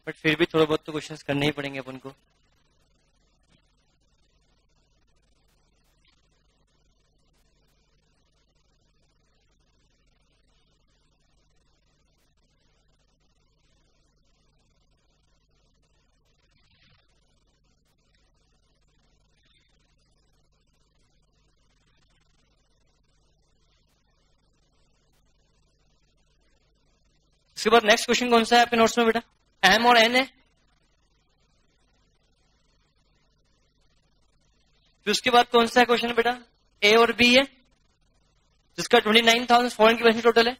बट फिर भी थोड़ा बहुत तो क्वेश्चंस करने ही पड़ेंगे अपन को। उसके बाद नेक्स्ट क्वेश्चन कौन सा है आपके नोट्स में बेटा? एम और एन है। फिर उसके बाद कौन सा है क्वेश्चन बेटा? ए और बी है, जिसका 29,400 की वैल्यू टोटल है।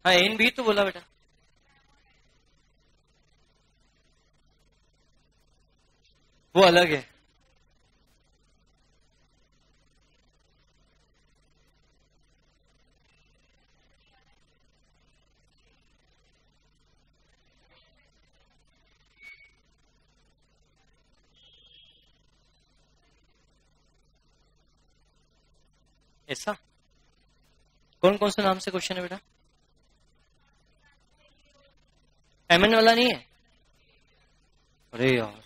हाँ एन बी तो बोला बेटा, वो अलग है। ऐसा कौन कौन से नाम से क्वेश्चन है बेटा? एमएन वाला नहीं है? अरे यार,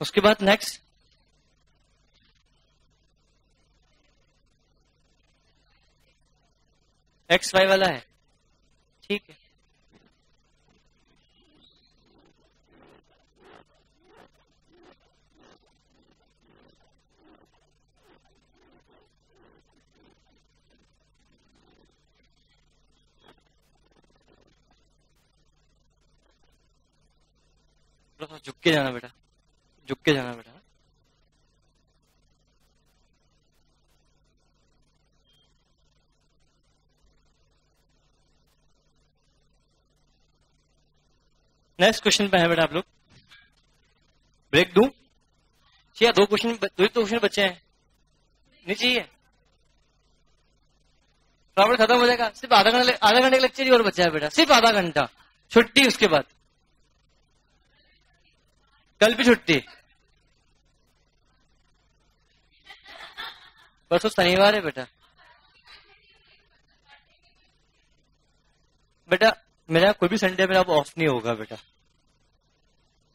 उसके बाद नेक्स्ट एक्स वाई वाला है, ठीक है। थोड़ा सा झुक के जाना बेटा, झुक के जाना बेटा। नेक्स्ट क्वेश्चन पे है बेटा आप लोग, ब्रेक दूं? चाहिए? दो क्वेश्चन बचे हैं, नहीं चाहिए? प्रॉब्लम खत्म हो जाएगा, सिर्फ आधा घंटे का लेक्चर ही और बचा है बेटा, सिर्फ आधा घंटा, छुट्टी। उसके बाद कल भी छुट्टी, परसों शनिवार है बेटा। बेटा मेरा कोई भी संडे मेरा अब ऑफ नहीं होगा बेटा,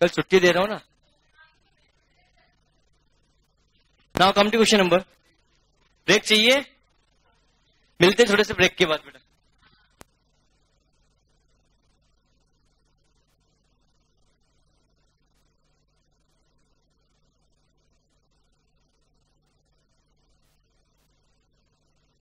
कल छुट्टी दे रहा हूं ना। Now come to question number, break चाहिए? मिलते थोड़े से ब्रेक के बाद बेटा।